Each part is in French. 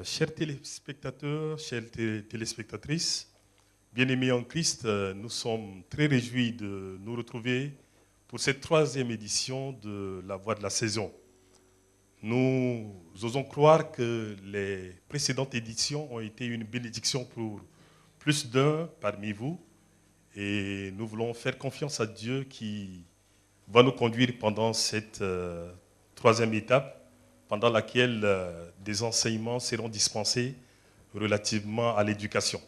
Chers téléspectateurs, chères téléspectatrices, bien-aimés en Christ, nous sommes très réjouis de nous retrouver pour cette troisième édition de La Voix de la Saison. Nous osons croire que les précédentes éditions ont été une bénédiction pour plus d'un parmi vous et nous voulons faire confiance à Dieu qui va nous conduire pendant cette troisième étape, pendant laquelle des enseignements seront dispensés relativement à l'éducation.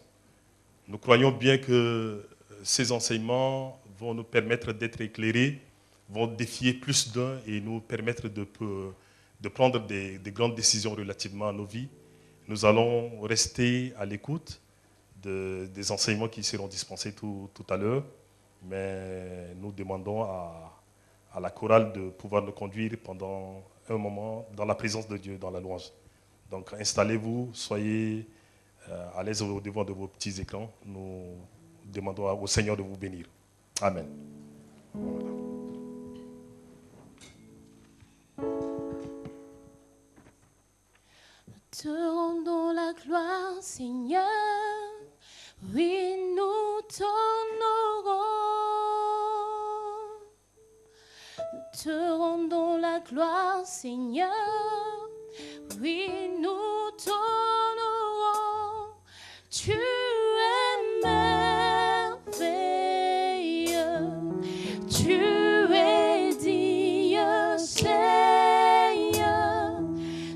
Nous croyons bien que ces enseignements vont nous permettre d'être éclairés, vont défier plus d'un et nous permettre de prendre des grandes décisions relativement à nos vies. Nous allons rester à l'écoute des enseignements qui seront dispensés tout à l'heure, mais nous demandons à la chorale de pouvoir nous conduire pendant un moment dans la présence de Dieu, dans la louange. Donc installez-vous, soyez à l'aise au devant de vos petits écrans. Nous demandons au Seigneur de vous bénir. Amen. Voilà. Te rendons la gloire, Seigneur. Oui, nous t'honorons. Te rendons la gloire, Seigneur. Oui, nous t'honorons. Tu es merveilleux. Tu es digne, Seigneur.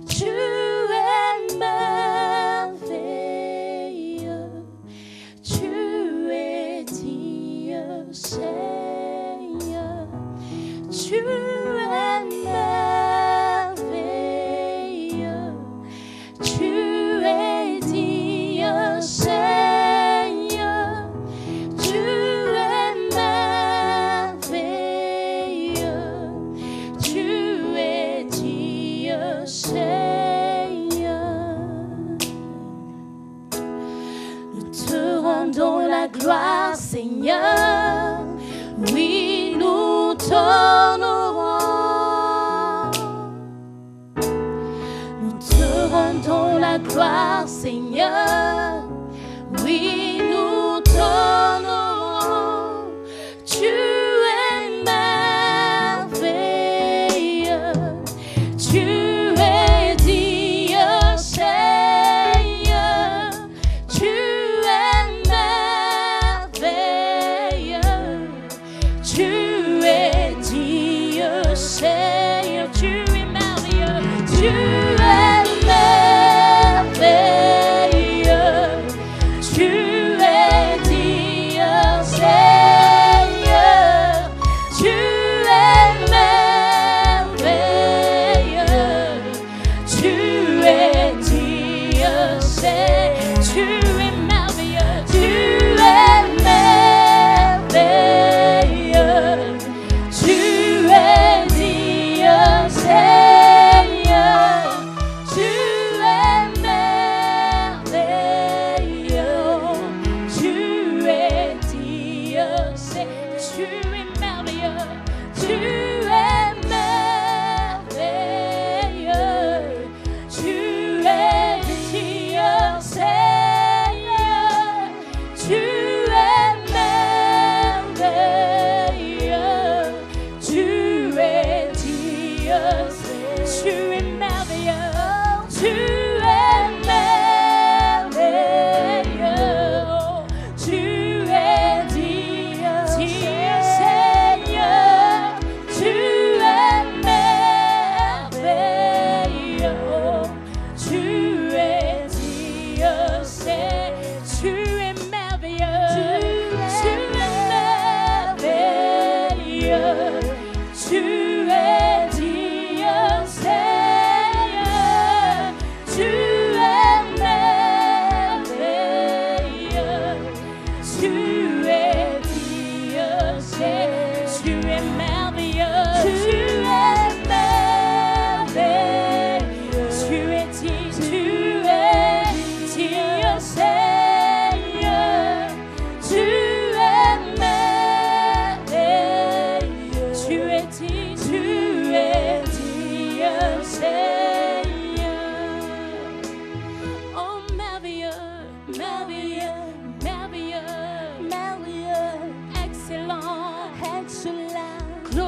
Tu es merveilleux. Tu es digne, Seigneur. Tu es merveilleux, tu es digne, Seigneur, tu es merveilleux, tu es digne, Seigneur. Nous te rendons la gloire, Seigneur, oui, nous t'honorons. Nous te rendons la gloire, Seigneur. Oui, nous t'honorons. Tu es merveilleux. Tu es digne, Seigneur. Tu es merveilleux. Tu es digne, Seigneur, tu es merveilleux, tu es merveilleux.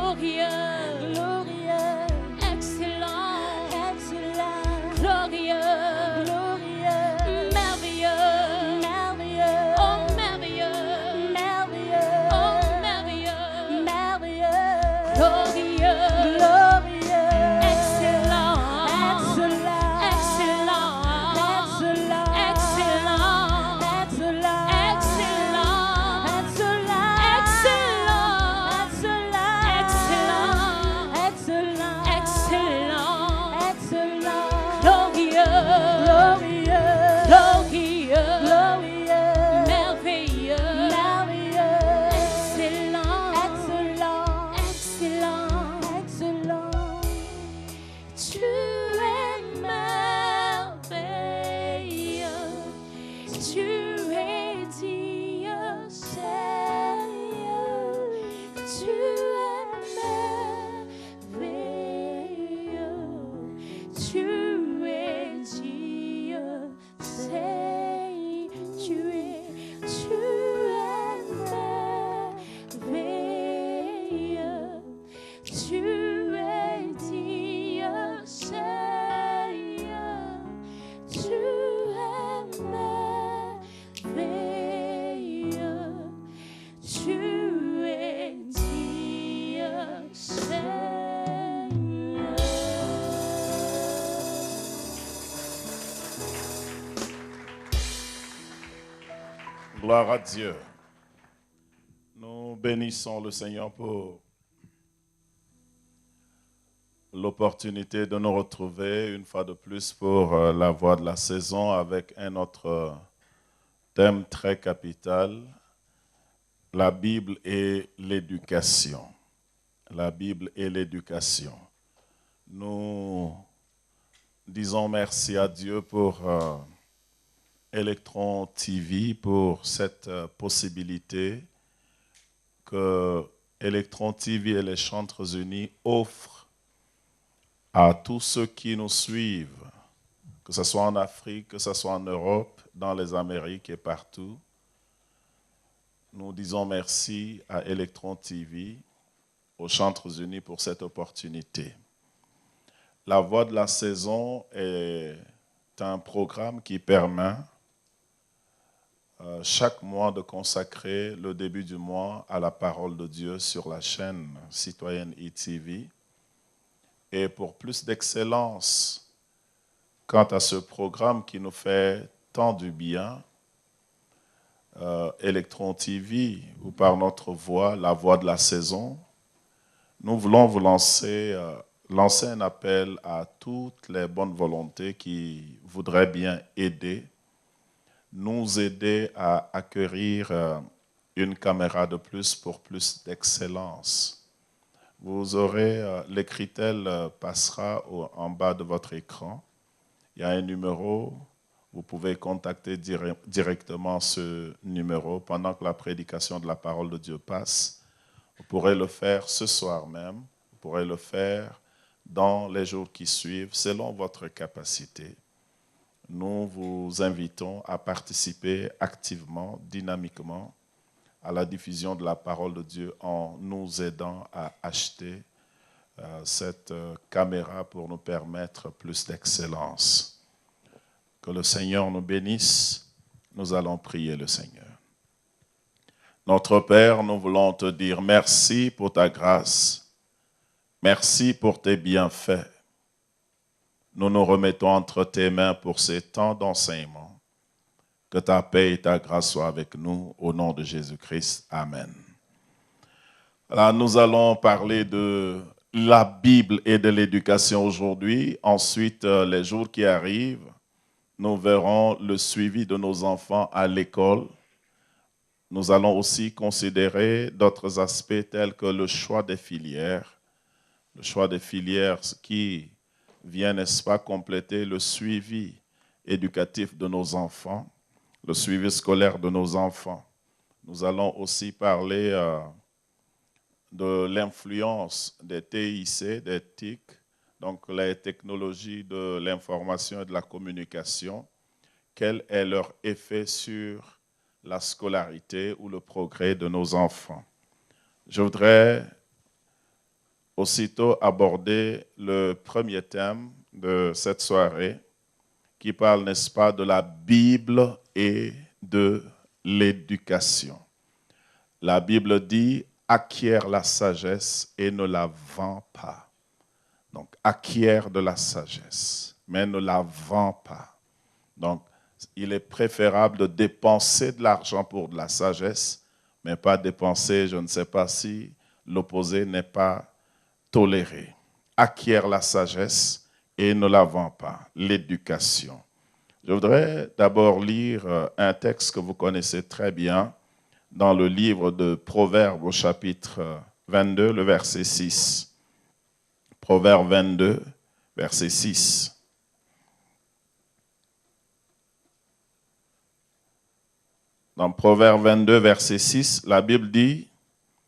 glorieux, glorieux, excellent, excellent, glorieux, glorieux, merveilleux, merveilleux, oh merveilleux, merveilleux, oh merveilleux, merveilleux, glorieux, glorieux, excellent, excellent, excellent, excellent, excellent, excellent, excellent, excellent, excellent, excellent, glorieux, glorieux, glorieux, glorieux, merveilleux, merveilleux, excellent, excellent, excellent, excellent. Tu es merveilleux, tu es Dieu, Seigneur, tu es merveilleux, tu es Dieu, Seigneur, tu es merveilleux, tu es Dieu, Seigneur, tu es merveilleux, tu es Dieu, Seigneur. Gloire à Dieu. Nous bénissons le Seigneur pour l'opportunité de nous retrouver une fois de plus pour la voix de la saison avec un autre thème très capital, la Bible et l'éducation. La Bible et l'éducation. Nous disons merci à Dieu pour Electron TV, pour cette possibilité que Electron TV et les Chantres Unis offrent à tous ceux qui nous suivent, que ce soit en Afrique, que ce soit en Europe, dans les Amériques et partout. Nous disons merci à Electron TV, aux Chantres Unis pour cette opportunité. La voix de la saison est un programme qui permet chaque mois de consacrer le début du mois à la parole de Dieu sur la chaîne citoyenne ETV. Et pour plus d'excellence quant à ce programme qui nous fait tant du bien, Electron TV, ou par notre voix, la voix de la saison, nous voulons vous lancer un appel à toutes les bonnes volontés qui voudraient bien nous aider à acquérir une caméra de plus pour plus d'excellence. Vous aurez, l'écritel passera en bas de votre écran. Il y a un numéro, vous pouvez contacter directement ce numéro pendant que la prédication de la parole de Dieu passe. Vous pourrez le faire ce soir même, vous pourrez le faire dans les jours qui suivent, selon votre capacité. Nous vous invitons à participer activement, dynamiquement, à la diffusion de la parole de Dieu en nous aidant à acheter cette caméra pour nous permettre plus d'excellence. Que le Seigneur nous bénisse. Nous allons prier le Seigneur. Notre Père, nous voulons te dire merci pour ta grâce. Merci pour tes bienfaits. Nous nous remettons entre tes mains pour ces temps d'enseignement. Que ta paix et ta grâce soient avec nous, au nom de Jésus-Christ. Amen. Alors, nous allons parler de la Bible et de l'éducation aujourd'hui. Ensuite, les jours qui arrivent, nous verrons le suivi de nos enfants à l'école. Nous allons aussi considérer d'autres aspects tels que le choix des filières. Le choix des filières qui vient, n'est-ce pas, compléter le suivi éducatif de nos enfants, le suivi scolaire de nos enfants. Nous allons aussi parler de l'influence des TIC, des TIC, donc les technologies de l'information et de la communication. Quel est leur effet sur la scolarité ou le progrès de nos enfants? Je voudrais aussitôt aborder le premier thème de cette soirée qui parle, n'est-ce pas, de la Bible et de l'éducation. La Bible dit « acquiert la sagesse et ne la vends pas ». Donc, acquiert de la sagesse, mais ne la vends pas. Donc, il est préférable de dépenser de l'argent pour de la sagesse, mais pas dépenser, je ne sais pas si l'opposé n'est pas toléré. Acquiert la sagesse et ne la vends pas. L'éducation. Je voudrais d'abord lire un texte que vous connaissez très bien dans le livre de Proverbes au chapitre 22, le verset 6. Proverbes 22, verset 6. Dans Proverbes 22, verset 6, la Bible dit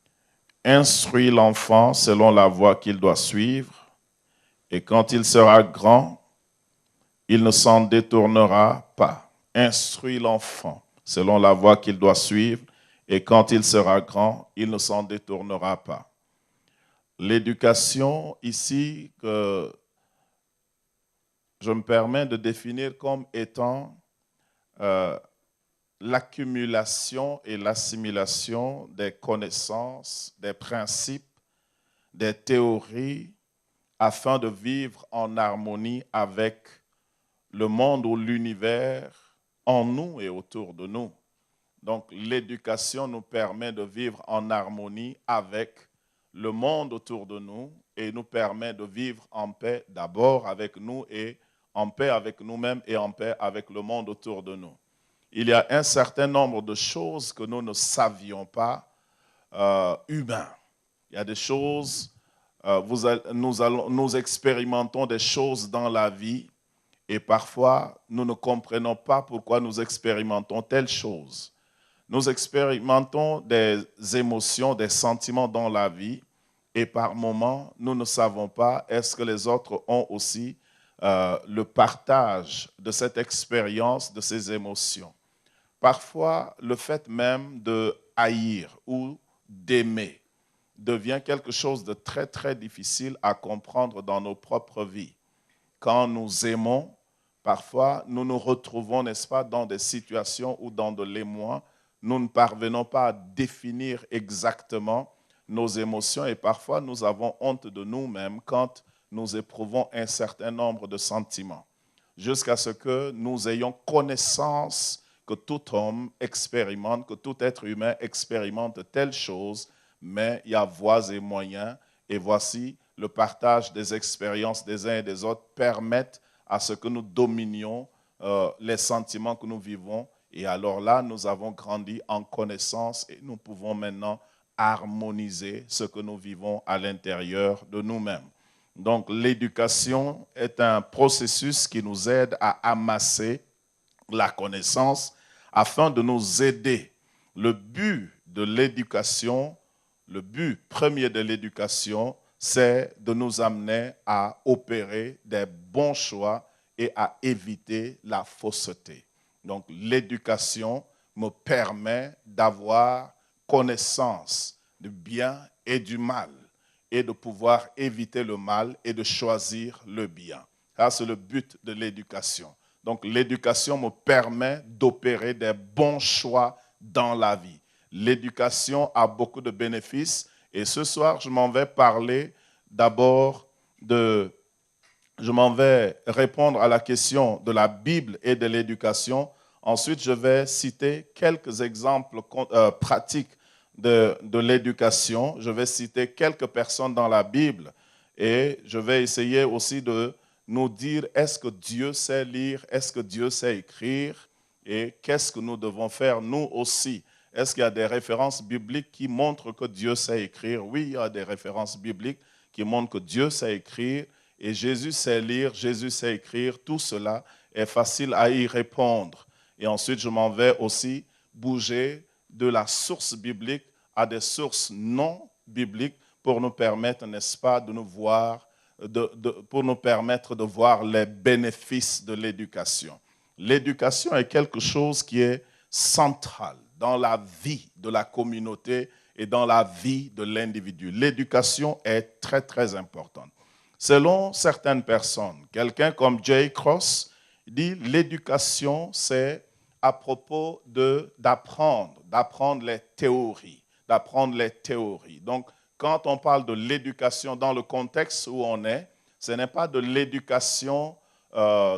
« Instruis l'enfant selon la voie qu'il doit suivre, et quand il sera grand, il ne s'en détournera pas. » Instruis l'enfant selon la voie qu'il doit suivre, et quand il sera grand, il ne s'en détournera pas. L'éducation ici, que je me permets de définir comme étant l'accumulation et l'assimilation des connaissances, des principes, des théories, afin de vivre en harmonie avec le monde ou l'univers en nous et autour de nous. Donc, l'éducation nous permet de vivre en harmonie avec le monde autour de nous et nous permet de vivre en paix d'abord avec nous et en paix avec nous-mêmes et en paix avec le monde autour de nous. Il y a un certain nombre de choses que nous ne savions pas humains. Il y a des choses, nous expérimentons des choses dans la vie et parfois nous ne comprenons pas pourquoi nous expérimentons telle chose. Nous expérimentons des émotions, des sentiments dans la vie et par moments, nous ne savons pas est-ce que les autres ont aussi le partage de cette expérience, de ces émotions. Parfois, le fait même de haïr ou d'aimer devient quelque chose de très, très difficile à comprendre dans nos propres vies. Quand nous aimons, parfois, nous nous retrouvons, n'est-ce pas, dans des situations ou dans de l'émoi. Nous ne parvenons pas à définir exactement nos émotions et parfois, nous avons honte de nous-mêmes quand nous éprouvons un certain nombre de sentiments. Jusqu'à ce que nous ayons connaissance que tout homme expérimente, que tout être humain expérimente telle chose, mais il y a voies et moyens, et voici le partage des expériences des uns et des autres permettent à ce que nous dominions les sentiments que nous vivons, et alors là, nous avons grandi en connaissance et nous pouvons maintenant harmoniser ce que nous vivons à l'intérieur de nous-mêmes. Donc, l'éducation est un processus qui nous aide à amasser la connaissance afin de nous aider. Le but de l'éducation, le but premier de l'éducation, c'est de nous amener à opérer des bons choix et à éviter la fausseté. Donc, l'éducation me permet d'avoir connaissance du bien et du mal et de pouvoir éviter le mal et de choisir le bien. Ça, c'est le but de l'éducation. Donc, l'éducation me permet d'opérer des bons choix dans la vie. L'éducation a beaucoup de bénéfices et ce soir, je m'en vais parler d'abord je m'en vais répondre à la question de la Bible et de l'éducation. Ensuite, je vais citer quelques exemples pratiques de l'éducation. Je vais citer quelques personnes dans la Bible et je vais essayer aussi de nous dire est-ce que Dieu sait lire, est-ce que Dieu sait écrire et qu'est-ce que nous devons faire nous aussi. Est-ce qu'il y a des références bibliques qui montrent que Dieu sait écrire? Oui, il y a des références bibliques qui montrent que Dieu sait écrire et Jésus sait lire, Jésus sait écrire. Tout cela est facile à y répondre. Et ensuite, je m'en vais aussi bouger de la source biblique à des sources non bibliques pour nous permettre, n'est-ce pas, de nous voir, pour nous permettre de voir les bénéfices de l'éducation. L'éducation est quelque chose qui est central dans la vie de la communauté et dans la vie de l'individu. L'éducation est très, très importante. Selon certaines personnes, quelqu'un comme J. Cross dit l'éducation, c'est à propos d'apprendre les théories, Donc, quand on parle de l'éducation dans le contexte où on est, ce n'est pas de l'éducation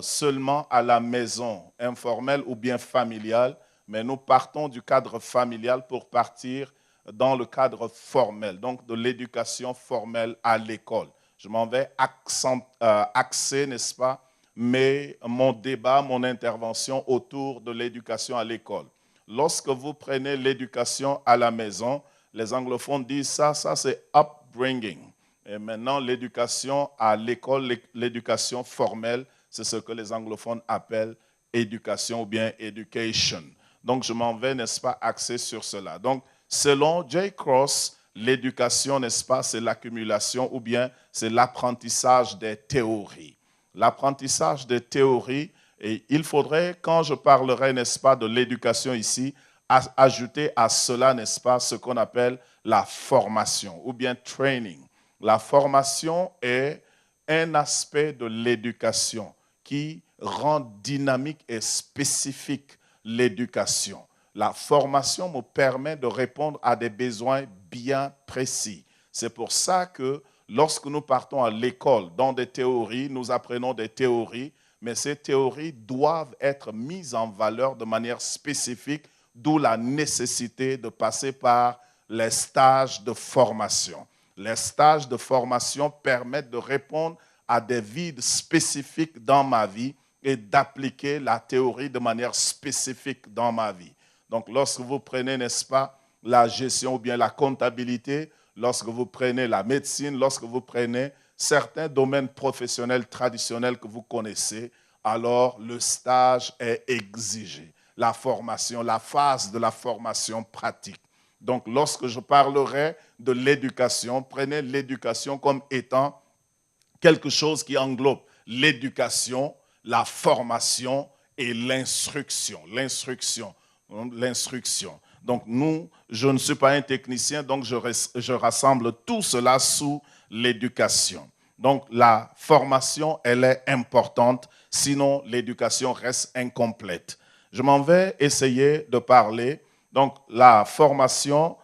seulement à la maison, informelle ou bien familiale, mais nous partons du cadre familial pour partir dans le cadre formel, donc de l'éducation formelle à l'école. Je m'en vais axer, n'est-ce pas, mon débat, mon intervention autour de l'éducation à l'école. Lorsque vous prenez l'éducation à la maison, les anglophones disent ça c'est upbringing. Et maintenant, l'éducation à l'école, l'éducation formelle, c'est ce que les anglophones appellent éducation ou bien education. Donc, je m'en vais, n'est-ce pas, axer sur cela. Donc, selon J. Cross, l'éducation, n'est-ce pas, c'est l'accumulation ou bien c'est l'apprentissage des théories. L'apprentissage des théories, et il faudrait, quand je parlerai, n'est-ce pas, de l'éducation ici, ajouter à cela, n'est-ce pas, ce qu'on appelle la formation ou bien training. La formation est un aspect de l'éducation qui rend dynamique et spécifique l'éducation. La formation me permet de répondre à des besoins bien précis. C'est pour ça que lorsque nous partons à l'école dans des théories, nous apprenons des théories, mais ces théories doivent être mises en valeur de manière spécifique, d'où la nécessité de passer par les stages de formation. Les stages de formation permettent de répondre à des vides spécifiques dans ma vie et d'appliquer la théorie de manière spécifique dans ma vie. Donc, lorsque vous prenez, n'est-ce pas, la gestion ou bien la comptabilité, lorsque vous prenez la médecine, lorsque vous prenez certains domaines professionnels traditionnels que vous connaissez, alors le stage est exigé. La formation, la phase de la formation pratique. Donc, lorsque je parlerai de l'éducation, prenez l'éducation comme étant quelque chose qui englobe l'éducation, la formation et l'instruction. Donc, je ne suis pas un technicien, donc je rassemble tout cela sous l'éducation. Donc, la formation, elle est importante, sinon l'éducation reste incomplète. Je m'en vais essayer de parler. Donc, la formation,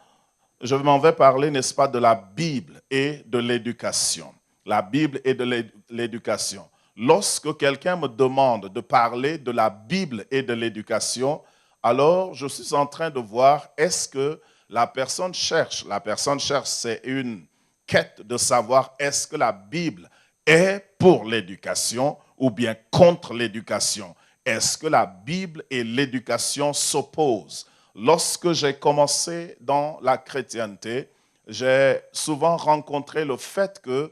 je m'en vais parler, n'est-ce pas, de la Bible et de l'éducation. La Bible et de l'éducation. Lorsque quelqu'un me demande de parler de la Bible et de l'éducation, alors je suis en train de voir, est-ce que la personne cherche, c'est une quête de savoir, est-ce que la Bible est pour l'éducation ou bien contre l'éducation? Est-ce que la Bible et l'éducation s'opposent? Lorsque j'ai commencé dans la chrétienté, j'ai souvent rencontré le fait que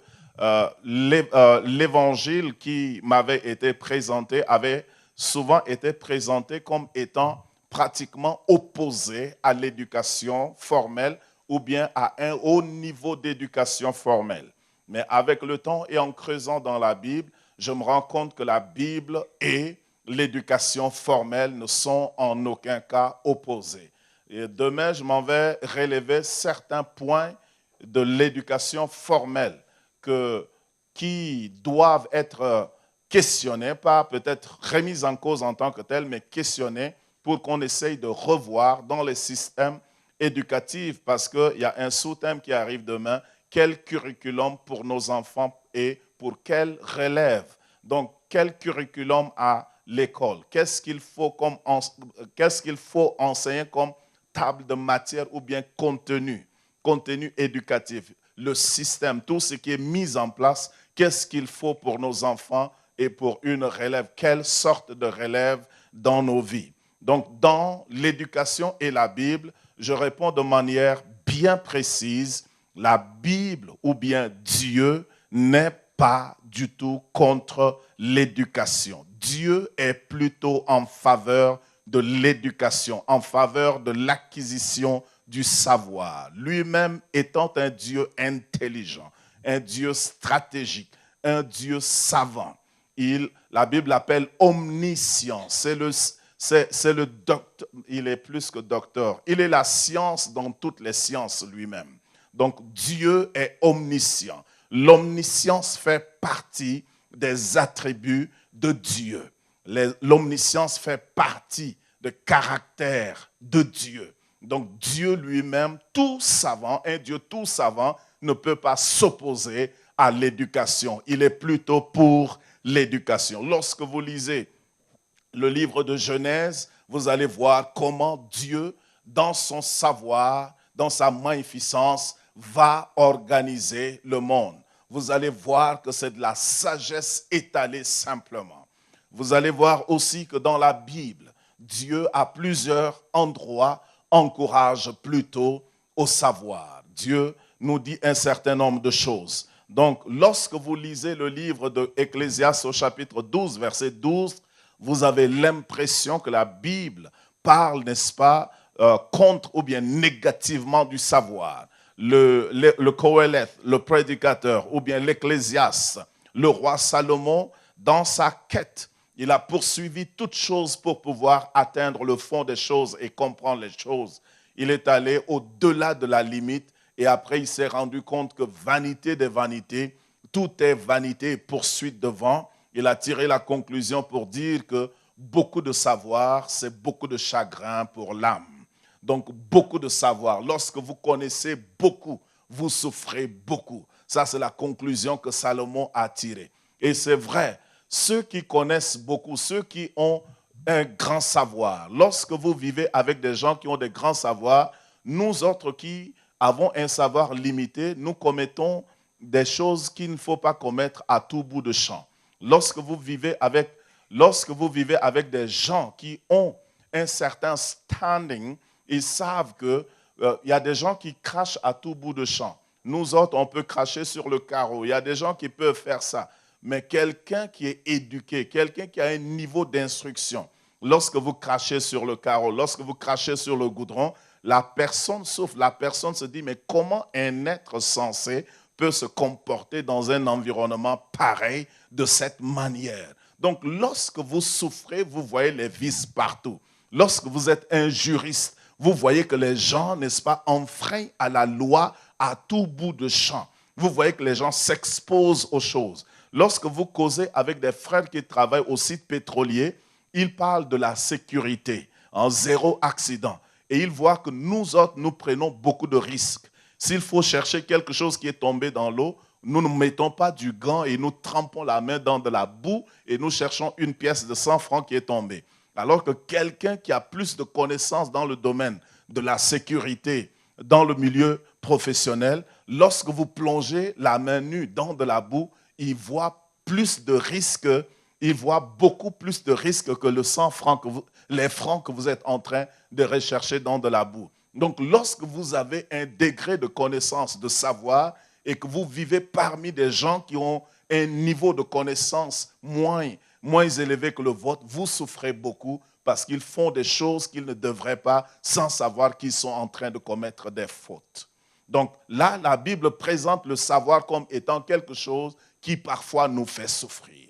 l'évangile qui m'avait été présenté avait souvent été présenté comme étant pratiquement opposé à l'éducation formelle ou bien à un haut niveau d'éducation formelle. Mais avec le temps et en creusant dans la Bible, je me rends compte que la Bible et l'éducation formelle ne sont en aucun cas opposés. Et demain, je m'en vais relever certains points de l'éducation formelle qui doivent être questionnés, pas peut-être remis en cause en tant que tels, mais questionnés pour qu'on essaye de revoir dans les systèmes éducatifs, parce qu'il y a un sous-thème qui arrive demain, quel curriculum pour nos enfants et pour quelle relève. Donc, quel curriculum à l'école? Qu'est-ce qu'il faut enseigner comme table de matière ou bien contenu éducatif? Le système, tout ce qui est mis en place, qu'est-ce qu'il faut pour nos enfants et pour une relève? Quelle sorte de relève dans nos vies? Donc, dans l'éducation et la Bible, je réponds de manière bien précise. La Bible ou bien Dieu n'est pas du tout contre l'éducation. Dieu est plutôt en faveur de l'éducation, en faveur de l'acquisition du savoir. Lui-même étant un Dieu intelligent, un Dieu stratégique, un Dieu savant. La Bible l'appelle omniscient. c'est le docteur, il est plus que docteur. Il est la science dans toutes les sciences lui-même. Donc Dieu est omniscient. L'omniscience fait partie des attributs de Dieu. L'omniscience fait partie du caractère de Dieu. Donc Dieu lui-même, tout savant, un Dieu tout savant, ne peut pas s'opposer à l'éducation. Il est plutôt pour l'éducation. Lorsque vous lisez le livre de Genèse, vous allez voir comment Dieu, dans son savoir, dans sa magnificence, va organiser le monde. Vous allez voir que c'est de la sagesse étalée simplement. Vous allez voir aussi que dans la Bible, Dieu, à plusieurs endroits, encourage plutôt au savoir. Dieu nous dit un certain nombre de choses. Donc, lorsque vous lisez le livre de Ecclésiaste au chapitre 12, verset 12, vous avez l'impression que la Bible parle, n'est-ce pas, contre ou bien négativement du savoir. Le Qoheleth, le prédicateur, ou bien l'Ecclésiaste, le roi Salomon, dans sa quête, il a poursuivi toutes choses pour pouvoir atteindre le fond des choses et comprendre les choses. Il est allé au-delà de la limite et après il s'est rendu compte que vanité des vanités, tout est vanité et poursuite de vent. Il a tiré la conclusion pour dire que beaucoup de savoir, c'est beaucoup de chagrin pour l'âme. Donc beaucoup de savoir. Lorsque vous connaissez beaucoup, vous souffrez beaucoup. Ça, c'est la conclusion que Salomon a tirée. Et c'est vrai. Ceux qui connaissent beaucoup, ceux qui ont un grand savoir, lorsque vous vivez avec des gens qui ont des grands savoirs, nous autres qui avons un savoir limité, nous commettons des choses qu'il ne faut pas commettre à tout bout de champ. Lorsque vous vivez avec des gens qui ont un certain standing, ils savent qu'il y a des gens qui crachent à tout bout de champ. Nous autres, on peut cracher sur le carreau. Il y a des gens qui peuvent faire ça. Mais quelqu'un qui est éduqué, quelqu'un qui a un niveau d'instruction, lorsque vous crachez sur le carreau, lorsque vous crachez sur le goudron, la personne souffre, la personne se dit, mais comment un être sensé peut se comporter dans un environnement pareil de cette manière? Donc, lorsque vous souffrez, vous voyez les vices partout. Lorsque vous êtes un juriste, vous voyez que les gens, n'est-ce pas, enfreignent à la loi à tout bout de champ. Vous voyez que les gens s'exposent aux choses. Lorsque vous causez avec des frères qui travaillent au site pétrolier, ils parlent de la sécurité, en zéro accident. Et ils voient que nous autres, nous prenons beaucoup de risques. S'il faut chercher quelque chose qui est tombé dans l'eau, nous ne mettons pas du gant et nous trempons la main dans de la boue et nous cherchons une pièce de 100 francs qui est tombée. Alors que quelqu'un qui a plus de connaissances dans le domaine de la sécurité, dans le milieu professionnel, lorsque vous plongez la main nue dans de la boue, il voit plus de risques, il voit beaucoup plus de risques que les francs que vous êtes en train de rechercher dans de la boue. Donc, lorsque vous avez un degré de connaissance, de savoir, et que vous vivez parmi des gens qui ont un niveau de connaissance moins élevé que le vôtre, vous souffrez beaucoup parce qu'ils font des choses qu'ils ne devraient pas sans savoir qu'ils sont en train de commettre des fautes. Donc là, la Bible présente le savoir comme étant quelque chose qui parfois nous fait souffrir.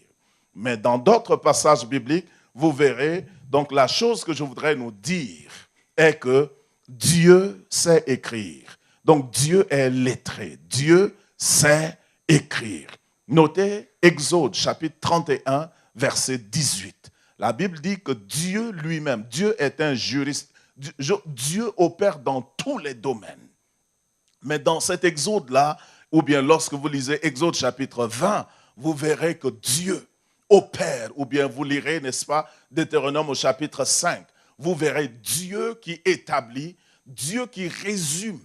Mais dans d'autres passages bibliques, vous verrez, donc la chose que je voudrais nous dire est que Dieu sait écrire. Donc Dieu est lettré. Dieu sait écrire. Notez Exode chapitre 31, verset 18. La Bible dit que Dieu lui-même, Dieu est un juriste. Dieu opère dans tous les domaines. Mais dans cet Exode-là, ou bien lorsque vous lisez Exode chapitre 20, vous verrez que Dieu opère, ou bien vous lirez, n'est-ce pas, Deutéronome au chapitre 5, vous verrez Dieu qui établit, Dieu qui résume.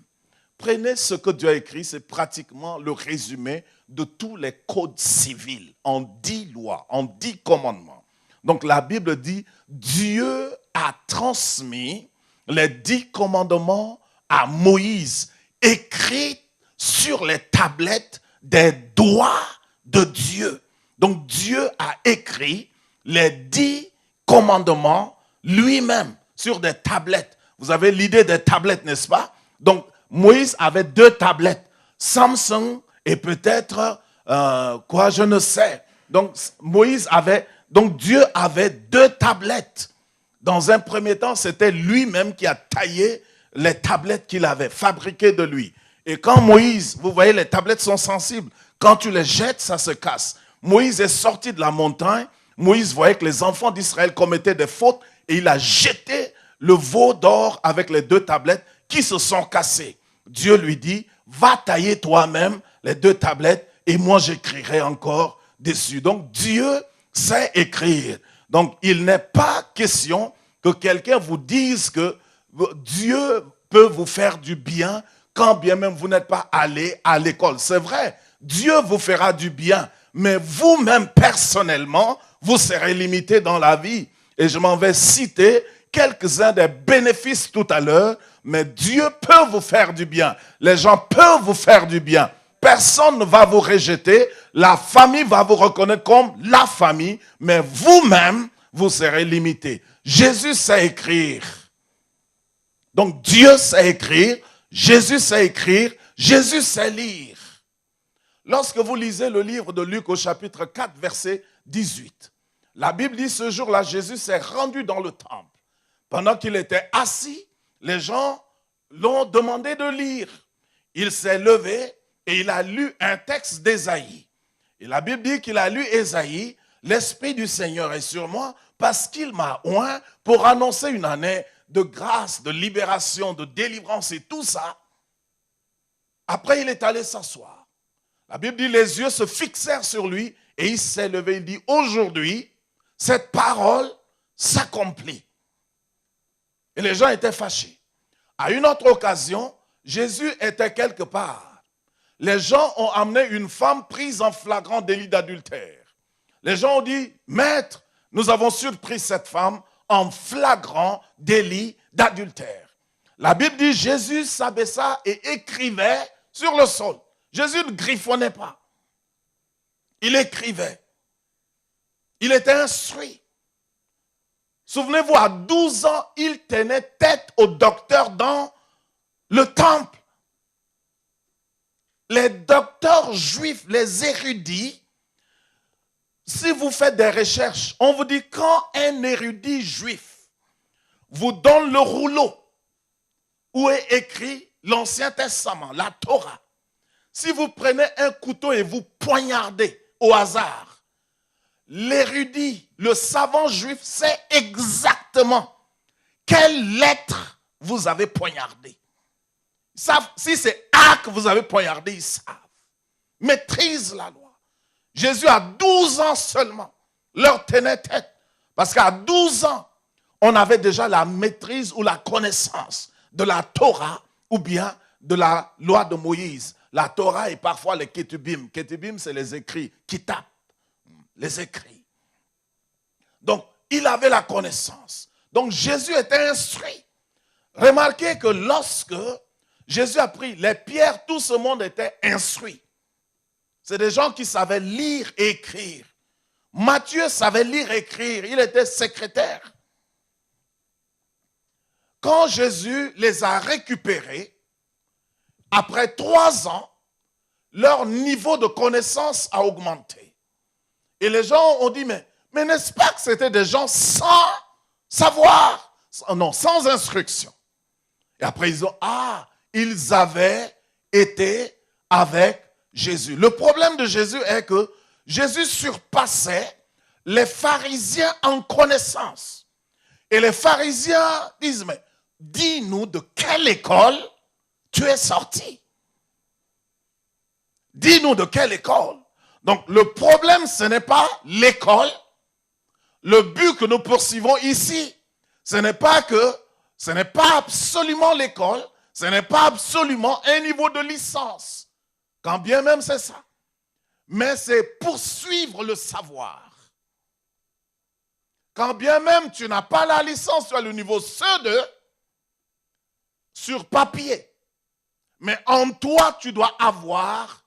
Prenez ce que Dieu a écrit, c'est pratiquement le résumé de tous les codes civils, en 10 lois, en 10 commandements. Donc la Bible dit, Dieu a transmis les 10 commandements à Moïse, écrits sur les tablettes des doigts de Dieu. Donc Dieu a écrit les 10 commandements lui-même sur des tablettes. Vous avez l'idée des tablettes, n'est-ce pas? Donc Moïse avait 2 tablettes, Samson et peut-être je ne sais. Donc Dieu avait 2 tablettes Dans un premier temps, c'était lui-même qui a taillé les tablettes qu'il avait, fabriquées de lui. Et quand Moïse, vous voyez, les tablettes sont sensibles. Quand tu les jettes, ça se casse. Moïse est sorti de la montagne. Moïse voyait que les enfants d'Israël commettaient des fautes et il a jeté le veau d'or avec les 2 tablettes qui se sont cassées. Dieu lui dit, va tailler toi-même les 2 tablettes et moi j'écrirai encore dessus. Donc Dieu sait écrire. Donc il n'est pas question que quelqu'un vous dise que Dieu peut vous faire du bien quand bien même vous n'êtes pas allé à l'école. C'est vrai, Dieu vous fera du bien, mais vous-même personnellement, vous serez limité dans la vie. Et je m'en vais citer quelques-uns des bénéfices tout à l'heure, mais Dieu peut vous faire du bien. Les gens peuvent vous faire du bien. Personne ne va vous rejeter. La famille va vous reconnaître comme la famille, mais vous-même, vous serez limité. Jésus sait écrire. Donc Dieu sait écrire, Jésus sait écrire, Jésus sait lire. Lorsque vous lisez le livre de Luc au chapitre 4, verset 18, la Bible dit ce jour-là, Jésus s'est rendu dans le temple. Pendant qu'il était assis, les gens l'ont demandé de lire. Il s'est levé et il a lu un texte d'Ésaïe. Et la Bible dit qu'il a lu Ésaïe, l'Esprit du Seigneur est sur moi parce qu'il m'a oint pour annoncer une année de grâce, de libération, de délivrance et tout ça. Après, il est allé s'asseoir. La Bible dit les yeux se fixèrent sur lui et il s'est levé. Il dit aujourd'hui, cette parole s'accomplit. Et les gens étaient fâchés. À une autre occasion, Jésus était quelque part. Les gens ont amené une femme prise en flagrant délit d'adultère. Les gens ont dit, Maître, nous avons surpris cette femme en flagrant délit d'adultère. La Bible dit, Jésus s'abaissa et écrivait sur le sol. Jésus ne griffonnait pas. Il écrivait. Il était instruit. Souvenez-vous, à 12 ans, il tenait tête au docteur dans le temple. Les docteurs juifs, les érudits, si vous faites des recherches, on vous dit quand un érudit juif vous donne le rouleau où est écrit l'Ancien Testament, la Torah, si vous prenez un couteau et vous poignardez au hasard, l'érudit, le savant juif sait exactement quelle lettre vous avez poignardé. Ils savent, si c'est A que vous avez poignardé, ils savent. Maîtrisent la loi. Jésus, à 12 ans seulement, leur tenait tête. Parce qu'à 12 ans, on avait déjà la maîtrise ou la connaissance de la Torah ou bien de la loi de Moïse. La Torah et parfois les Ketubim. Ketubim, c'est les écrits. Kitab, les écrits. Donc, il avait la connaissance. Donc, Jésus était instruit. Remarquez que lorsque Jésus a pris les pierres, tout ce monde était instruit. C'est des gens qui savaient lire et écrire. Matthieu savait lire et écrire. Il était secrétaire. Quand Jésus les a récupérés, après 3 ans, leur niveau de connaissance a augmenté. Et les gens ont dit, mais n'est-ce pas que c'était des gens sans savoir, non, sans instruction. Et après ils ont, ils avaient été avec Jésus. Le problème de Jésus est que Jésus surpassait les pharisiens en connaissance. Et les pharisiens disent, mais dis-nous de quelle école tu es sorti. Dis-nous de quelle école. Donc le problème, ce n'est pas l'école. Le but que nous poursuivons ici, ce n'est pas absolument l'école, ce n'est pas absolument un niveau de licence. Quand bien même c'est ça. Mais c'est poursuivre le savoir. Quand bien même tu n'as pas la licence, tu as le niveau CE2 sur papier. Mais en toi, tu dois avoir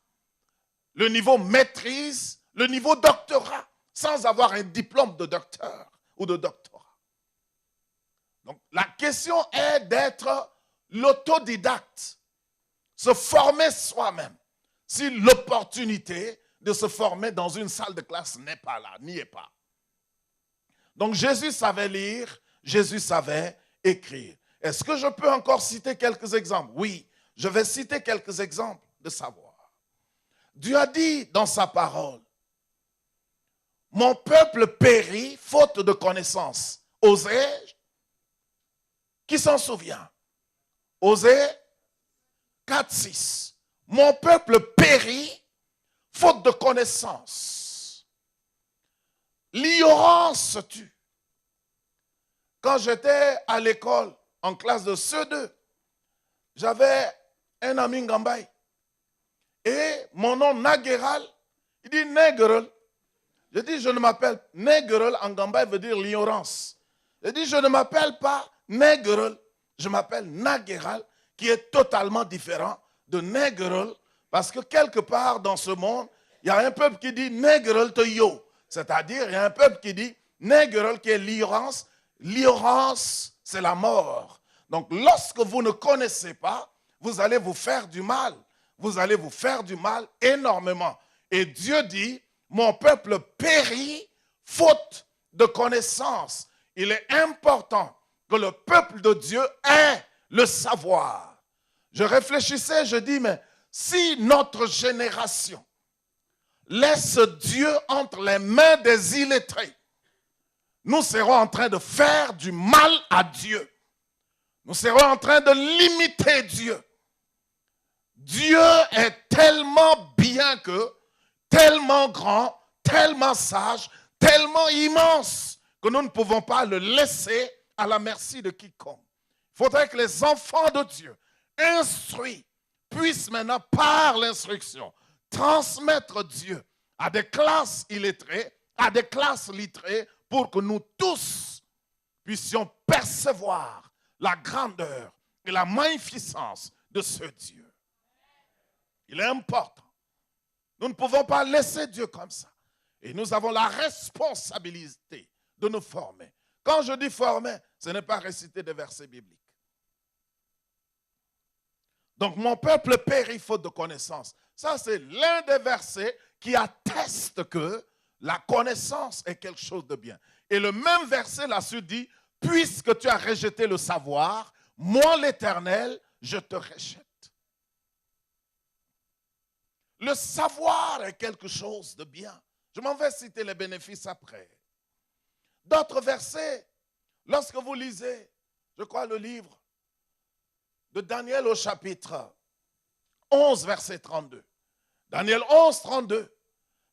le niveau maîtrise, le niveau doctorat, sans avoir un diplôme de docteur ou de doctorat. Donc la question est d'être l'autodidacte, se former soi-même. Si l'opportunité de se former dans une salle de classe n'est pas là, n'y est pas. Donc Jésus savait lire, Jésus savait écrire. Est-ce que je peux encore citer quelques exemples? Oui, je vais citer quelques exemples de savoir. Dieu a dit dans sa parole, mon peuple périt faute de connaissance. Osée, qui s'en souvient? Osée 4:6. Mon peuple périt faute de connaissance. L'ignorance tue. Quand j'étais à l'école, en classe de CE2, j'avais un ami Ngambay. Et mon nom Nagueral, il dit Négrel. Je dis, je ne m'appelle Négrel, en Ngambay veut dire l'ignorance. Je dis, je ne m'appelle pas Négrel, je m'appelle Nagueral, qui est totalement différent de Négrel, parce que quelque part dans ce monde, il y a un peuple qui dit Négrel te yo. C'est-à-dire, il y a un peuple qui dit Négrel, qui est l'ignorance. L'ignorance, c'est la mort. Donc, lorsque vous ne connaissez pas, vous allez vous faire du mal. Vous allez vous faire du mal énormément. Et Dieu dit, mon peuple périt faute de connaissance. Il est important que le peuple de Dieu ait le savoir. Je réfléchissais, je dis, mais si notre génération laisse Dieu entre les mains des illettrés, nous serons en train de faire du mal à Dieu. Nous serons en train de limiter Dieu. Dieu est tellement bien que, tellement grand, tellement sage, tellement immense, que nous ne pouvons pas le laisser à la merci de quiconque. Il faudrait que les enfants de Dieu, instruits, puissent maintenant, par l'instruction, transmettre Dieu à des classes illettrées, à des classes littrées, pour que nous tous puissions percevoir la grandeur et la magnificence de ce Dieu. Il est important. Nous ne pouvons pas laisser Dieu comme ça. Et nous avons la responsabilité de nous former. Quand je dis former, ce n'est pas réciter des versets bibliques. Donc, mon peuple périt faute de connaissance. Ça, c'est l'un des versets qui atteste que la connaissance est quelque chose de bien. Et le même verset là-dessus dit, puisque tu as rejeté le savoir, moi l'Éternel, je te rejette. Le savoir est quelque chose de bien. Je m'en vais citer les bénéfices après. D'autres versets, lorsque vous lisez, je crois le livre de Daniel au chapitre 11, verset 32. Daniel 11, 32.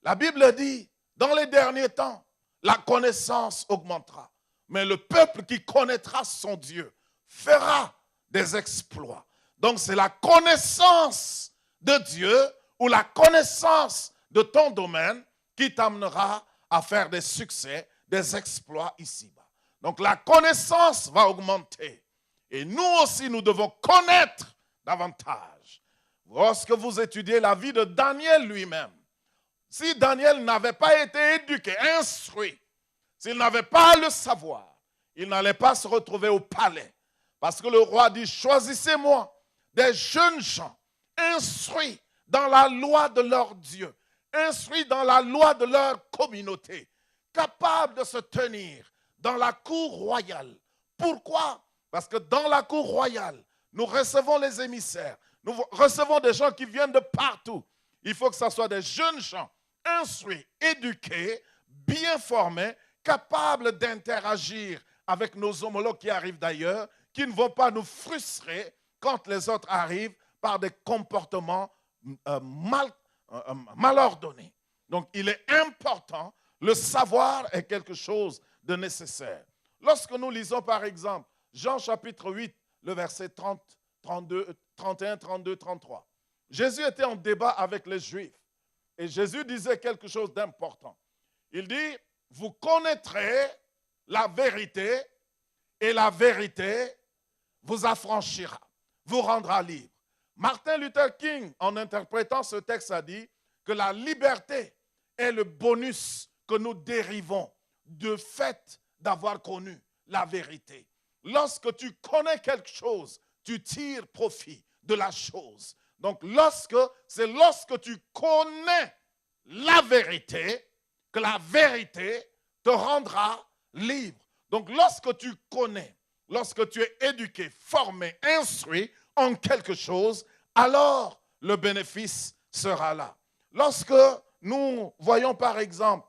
La Bible dit, dans les derniers temps, la connaissance augmentera. Mais le peuple qui connaîtra son Dieu fera des exploits. Donc c'est la connaissance de Dieu ou la connaissance de ton domaine qui t'amènera à faire des succès, des exploits ici-bas. Donc la connaissance va augmenter. Et nous aussi, nous devons connaître davantage. Lorsque vous étudiez la vie de Daniel lui-même, si Daniel n'avait pas été éduqué, instruit, s'il n'avait pas le savoir, il n'allait pas se retrouver au palais. Parce que le roi dit, choisissez-moi des jeunes gens instruits dans la loi de leur Dieu, instruits dans la loi de leur communauté, capables de se tenir dans la cour royale. Pourquoi? Parce que dans la cour royale, nous recevons les émissaires, nous recevons des gens qui viennent de partout. Il faut que ce soit des jeunes gens instruits, éduqués, bien formés, capables d'interagir avec nos homologues qui arrivent d'ailleurs, qui ne vont pas nous frustrer quand les autres arrivent par des comportements mal ordonnés. Donc, il est important, le savoir est quelque chose de nécessaire. Lorsque nous lisons, par exemple, Jean chapitre 8, le verset 30, 32, 31, 32, 33. Jésus était en débat avec les Juifs. Et Jésus disait quelque chose d'important. Il dit, vous connaîtrez la vérité et la vérité vous affranchira, vous rendra libre. Martin Luther King, en interprétant ce texte, a dit que la liberté est le bonus que nous dérivons du fait d'avoir connu la vérité. Lorsque tu connais quelque chose, tu tires profit de la chose. Donc, c'est lorsque tu connais la vérité que la vérité te rendra libre. Donc lorsque tu connais, lorsque tu es éduqué, formé, instruit en quelque chose, alors le bénéfice sera là. Lorsque nous voyons par exemple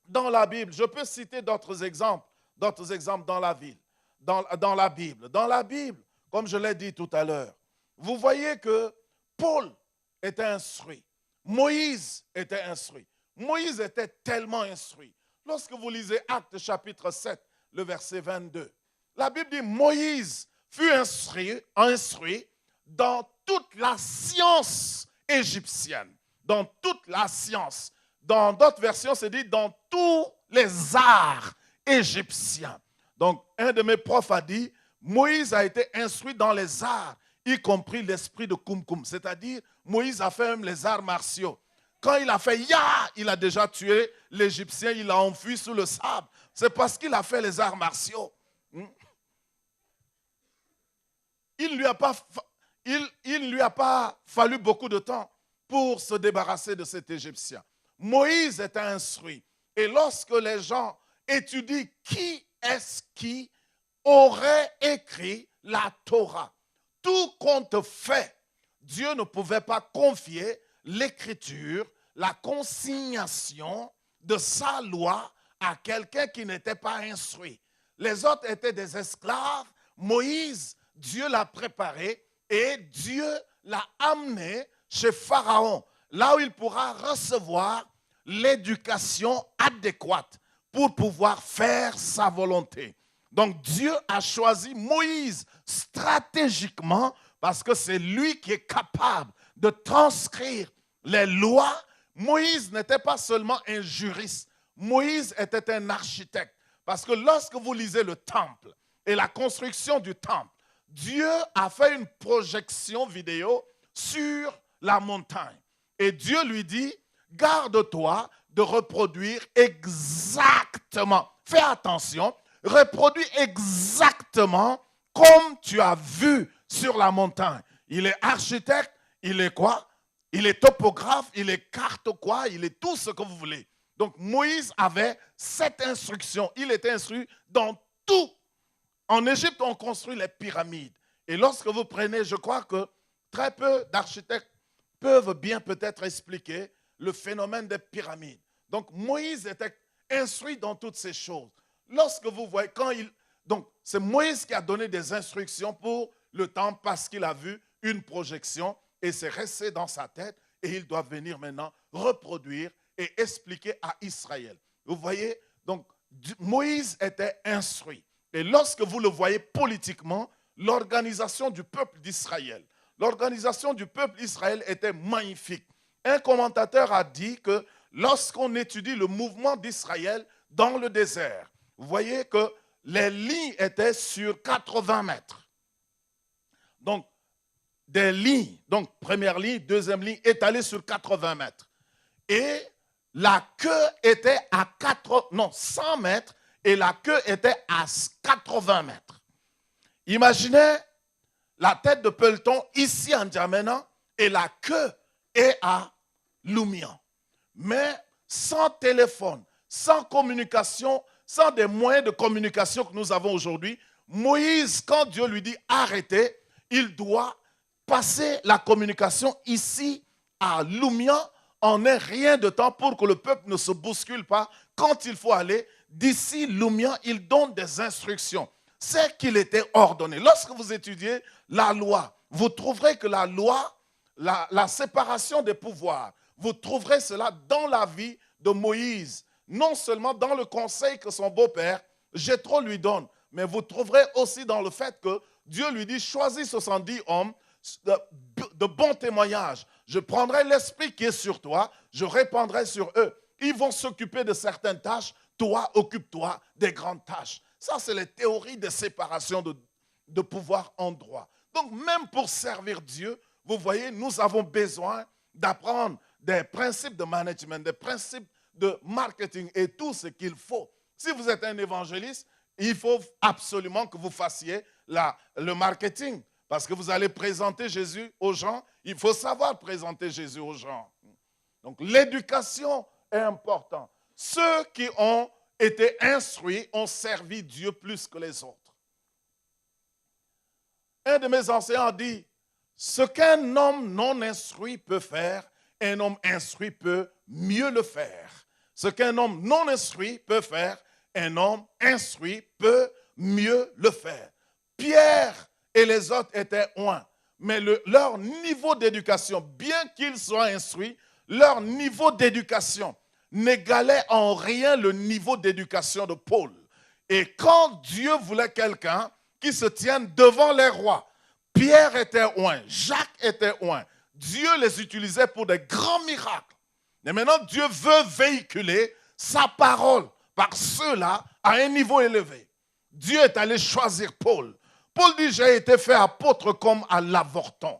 dans la Bible, je peux citer d'autres exemples dans la Bible. Dans la Bible, comme je l'ai dit tout à l'heure, vous voyez que Paul était instruit. Moïse était instruit. Moïse était tellement instruit. Lorsque vous lisez Actes chapitre 7, le verset 22, la Bible dit Moïse fut instruit dans toute la science égyptienne. Dans toute la science. Dans d'autres versions, c'est dit dans tous les arts égyptiens. Donc, un de mes profs a dit, Moïse a été instruit dans les arts, y compris l'esprit de Kumkum. C'est-à-dire, Moïse a fait même les arts martiaux. Quand il a fait Ya, il a déjà tué l'Égyptien, il a enfui sous le sable. C'est parce qu'il a fait les arts martiaux. Il ne lui a pas fallu beaucoup de temps pour se débarrasser de cet Égyptien. Moïse était instruit. Et lorsque les gens étudient qui est-ce qui aurait écrit la Torah, tout compte fait, Dieu ne pouvait pas confier l'écriture, la consignation de sa loi à quelqu'un qui n'était pas instruit. Les autres étaient des esclaves. Moïse, Dieu l'a préparé et Dieu l'a amené chez Pharaon, là où il pourra recevoir l'éducation adéquate pour pouvoir faire sa volonté. Donc Dieu a choisi Moïse stratégiquement parce que c'est lui qui est capable de transcrire les lois. Moïse n'était pas seulement un juriste, Moïse était un architecte. Parce que lorsque vous lisez le temple et la construction du temple, Dieu a fait une projection vidéo sur la montagne. Et Dieu lui dit, garde-toi de reproduire exactement, fais attention, reproduis exactement comme tu as vu sur la montagne. Il est architecte, il est quoi? Il est topographe, il est carte quoi? Il est tout ce que vous voulez. Donc Moïse avait cette instruction, il était instruit dans tout. En Égypte, on construit les pyramides. Et lorsque vous prenez, je crois que très peu d'architectes peuvent bien peut-être expliquer le phénomène des pyramides. Donc Moïse était instruit dans toutes ces choses. Lorsque vous voyez, donc c'est Moïse qui a donné des instructions pour le temple parce qu'il a vu une projection et c'est resté dans sa tête et il doit venir maintenant reproduire et expliquer à Israël. Vous voyez, donc Moïse était instruit. Et lorsque vous le voyez politiquement, l'organisation du peuple d'Israël, l'organisation du peuple d'Israël était magnifique. Un commentateur a dit que lorsqu'on étudie le mouvement d'Israël dans le désert, vous voyez que les lignes étaient sur 80 mètres. Donc, des lignes, donc première ligne, deuxième ligne, étalées sur 80 mètres. Et la queue était à 100 mètres et la queue était à 80 mètres. Imaginez la tête de peloton ici en N'Djamena et la queue est à Lumian. Mais sans téléphone, sans communication, sans des moyens de communication que nous avons aujourd'hui, Moïse, quand Dieu lui dit arrêtez, il doit passer la communication ici à Lumian en un rien de temps pour que le peuple ne se bouscule pas. Quand il faut aller d'ici Lumian, il donne des instructions. C'est qu'il était ordonné. Lorsque vous étudiez la loi, vous trouverez que la loi, la séparation des pouvoirs, vous trouverez cela dans la vie de Moïse. Non seulement dans le conseil que son beau-père, Jéthro, lui donne, mais vous trouverez aussi dans le fait que Dieu lui dit, choisis 70 hommes de bon témoignage. Je prendrai l'esprit qui est sur toi, je répandrai sur eux. Ils vont s'occuper de certaines tâches, toi, occupe-toi des grandes tâches. Ça, c'est les théories de séparation de pouvoir en droit. Donc, même pour servir Dieu, vous voyez, nous avons besoin d'apprendre des principes de management, des principes de marketing et tout ce qu'il faut. Si vous êtes un évangéliste, il faut absolument que vous fassiez le marketing parce que vous allez présenter Jésus aux gens. Il faut savoir présenter Jésus aux gens. Donc, l'éducation est importante. Ceux qui ont étaient instruits ont servi Dieu plus que les autres. Un de mes enseignants dit, ce qu'un homme non instruit peut faire, un homme instruit peut mieux le faire. Ce qu'un homme non instruit peut faire, un homme instruit peut mieux le faire. Pierre et les autres étaient oints, mais leur niveau d'éducation, bien qu'ils soient instruits, leur niveau d'éducation n'égalait en rien le niveau d'éducation de Paul. Et quand Dieu voulait quelqu'un qui se tienne devant les rois, Pierre était oint, Jacques était oint. Dieu les utilisait pour des grands miracles. Et maintenant, Dieu veut véhiculer sa parole par ceux-là à un niveau élevé. Dieu est allé choisir Paul. Paul dit, j'ai été fait apôtre comme à l'avorton.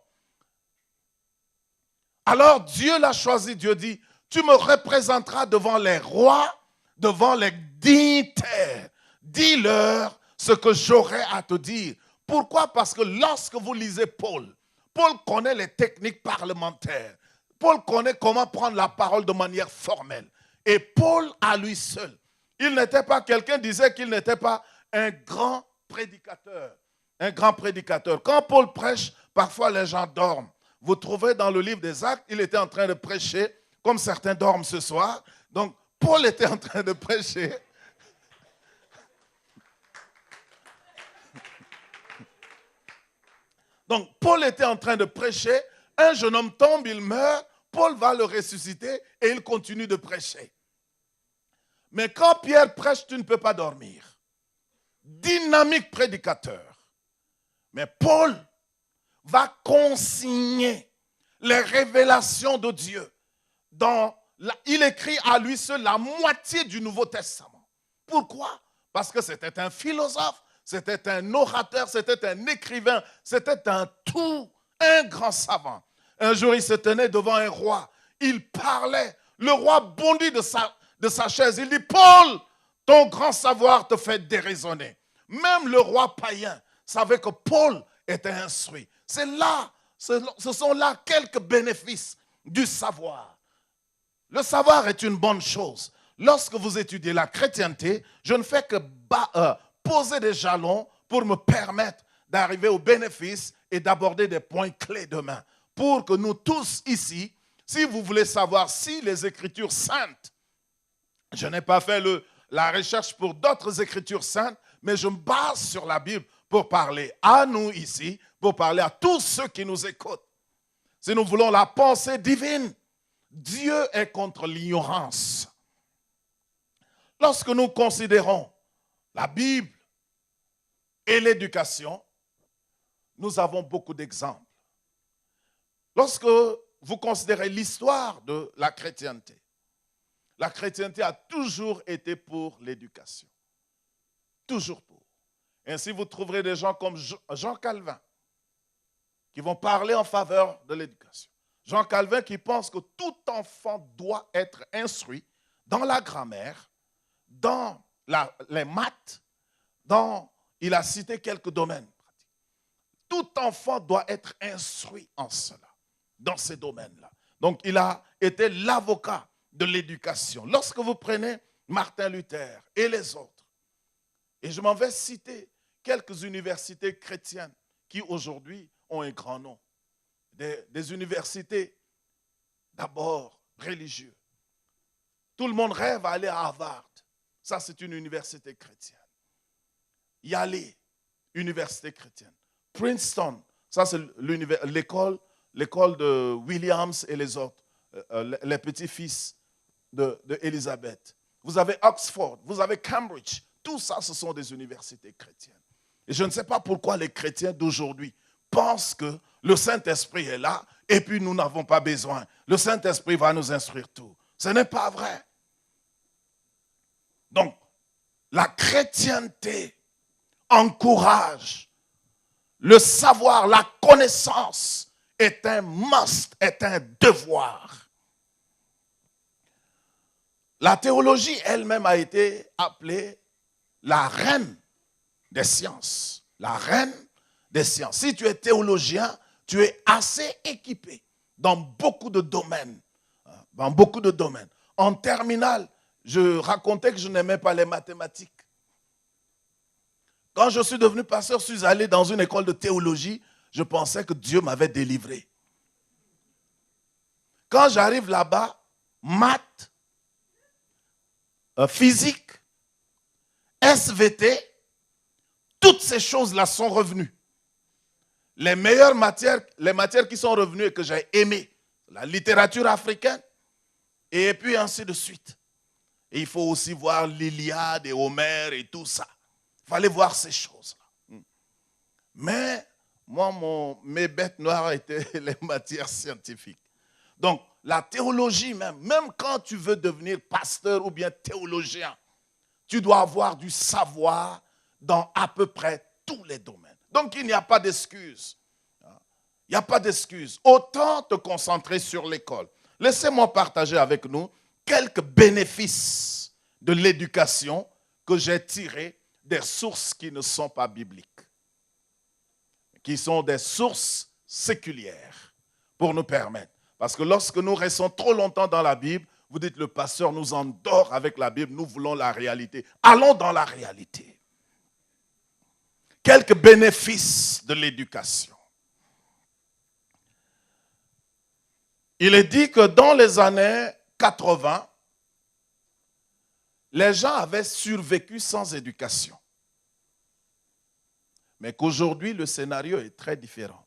Alors Dieu l'a choisi, Dieu dit, tu me représenteras devant les rois, devant les dignitaires. Dis-leur ce que j'aurai à te dire. Pourquoi? Parce que lorsque vous lisez Paul, Paul connaît les techniques parlementaires. Paul connaît comment prendre la parole de manière formelle. Et Paul, à lui seul, il n'était pas, quelqu'un disait qu'il n'était pas un grand prédicateur. Un grand prédicateur. Quand Paul prêche, parfois les gens dorment. Vous trouvez dans le livre des Actes, il était en train de prêcher, comme certains dorment ce soir. Donc, Paul était en train de prêcher. Donc, Paul était en train de prêcher. Un jeune homme tombe, il meurt. Paul va le ressusciter et il continue de prêcher. Mais quand Pierre prêche, tu ne peux pas dormir. Dynamique prédicateur. Mais Paul va consigner les révélations de Dieu. Il écrit à lui seul la moitié du Nouveau Testament. Pourquoi? Parce que c'était un philosophe, c'était un orateur, c'était un écrivain, c'était un grand savant. Un jour, il se tenait devant un roi. Il parlait. Le roi bondit de sa chaise. Il dit, Paul, ton grand savoir te fait déraisonner. Même le roi païen savait que Paul était instruit. Ce sont là quelques bénéfices du savoir. Le savoir est une bonne chose. Lorsque vous étudiez la chrétienté, je ne fais que poser des jalons pour me permettre d'arriver aux bénéfices et d'aborder des points clés demain. Pour que nous tous ici, si vous voulez savoir si les Écritures saintes, je n'ai pas fait la recherche pour d'autres Écritures saintes, mais je me base sur la Bible pour parler à nous ici, pour parler à tous ceux qui nous écoutent. Si nous voulons la pensée divine, Dieu est contre l'ignorance. Lorsque nous considérons la Bible et l'éducation, nous avons beaucoup d'exemples. Lorsque vous considérez l'histoire de la chrétienté a toujours été pour l'éducation. Toujours pour. Ainsi, vous trouverez des gens comme Jean Calvin qui vont parler en faveur de l'éducation. Jean Calvin qui pense que tout enfant doit être instruit dans la grammaire, dans les maths, il a cité quelques domaines pratiques. Tout enfant doit être instruit en cela, dans ces domaines-là. Donc, il a été l'avocat de l'éducation. Lorsque vous prenez Martin Luther et les autres, et je m'en vais citer quelques universités chrétiennes qui aujourd'hui ont un grand nom. Des universités d'abord religieuses. Tout le monde rêve à aller à Harvard. Ça, c'est une université chrétienne. Yale, université chrétienne. Princeton, ça c'est l'école de Williams et les autres, les petits-fils d'Élisabeth. Vous avez Oxford, vous avez Cambridge. Tout ça, ce sont des universités chrétiennes. Et je ne sais pas pourquoi les chrétiens d'aujourd'hui pensent que le Saint-Esprit est là et puis nous n'avons pas besoin. Le Saint-Esprit va nous instruire tout. Ce n'est pas vrai. Donc, la chrétienté encourage le savoir, la connaissance est un must, est un devoir. La théologie elle-même a été appelée la reine des sciences. La reine des sciences. Si tu es théologien, tu es assez équipé dans beaucoup de domaines. Dans beaucoup de domaines. En terminale, je racontais que je n'aimais pas les mathématiques. Quand je suis devenu pasteur, je suis allé dans une école de théologie, je pensais que Dieu m'avait délivré. Quand j'arrive là-bas, maths, physique, SVT, toutes ces choses-là sont revenues. Les meilleures matières, les matières qui sont revenues et que j'ai aimées, la littérature africaine, et puis ainsi de suite. Et il faut aussi voir l'Iliade et Homère et tout ça. Il fallait voir ces choses-là. Mais moi, mes bêtes noires étaient les matières scientifiques. Donc, la théologie même quand tu veux devenir pasteur ou bien théologien, tu dois avoir du savoir dans à peu près tous les domaines. Donc, il n'y a pas d'excuse. Il n'y a pas d'excuse. Autant te concentrer sur l'école. Laissez-moi partager avec nous quelques bénéfices de l'éducation que j'ai tirés des sources qui ne sont pas bibliques, qui sont des sources séculières pour nous permettre. Parce que lorsque nous restons trop longtemps dans la Bible, vous dites le pasteur nous endort avec la Bible, nous voulons la réalité. Allons dans la réalité. Quelques bénéfices de l'éducation. Il est dit que dans les années 80, les gens avaient survécu sans éducation. Mais qu'aujourd'hui, le scénario est très différent.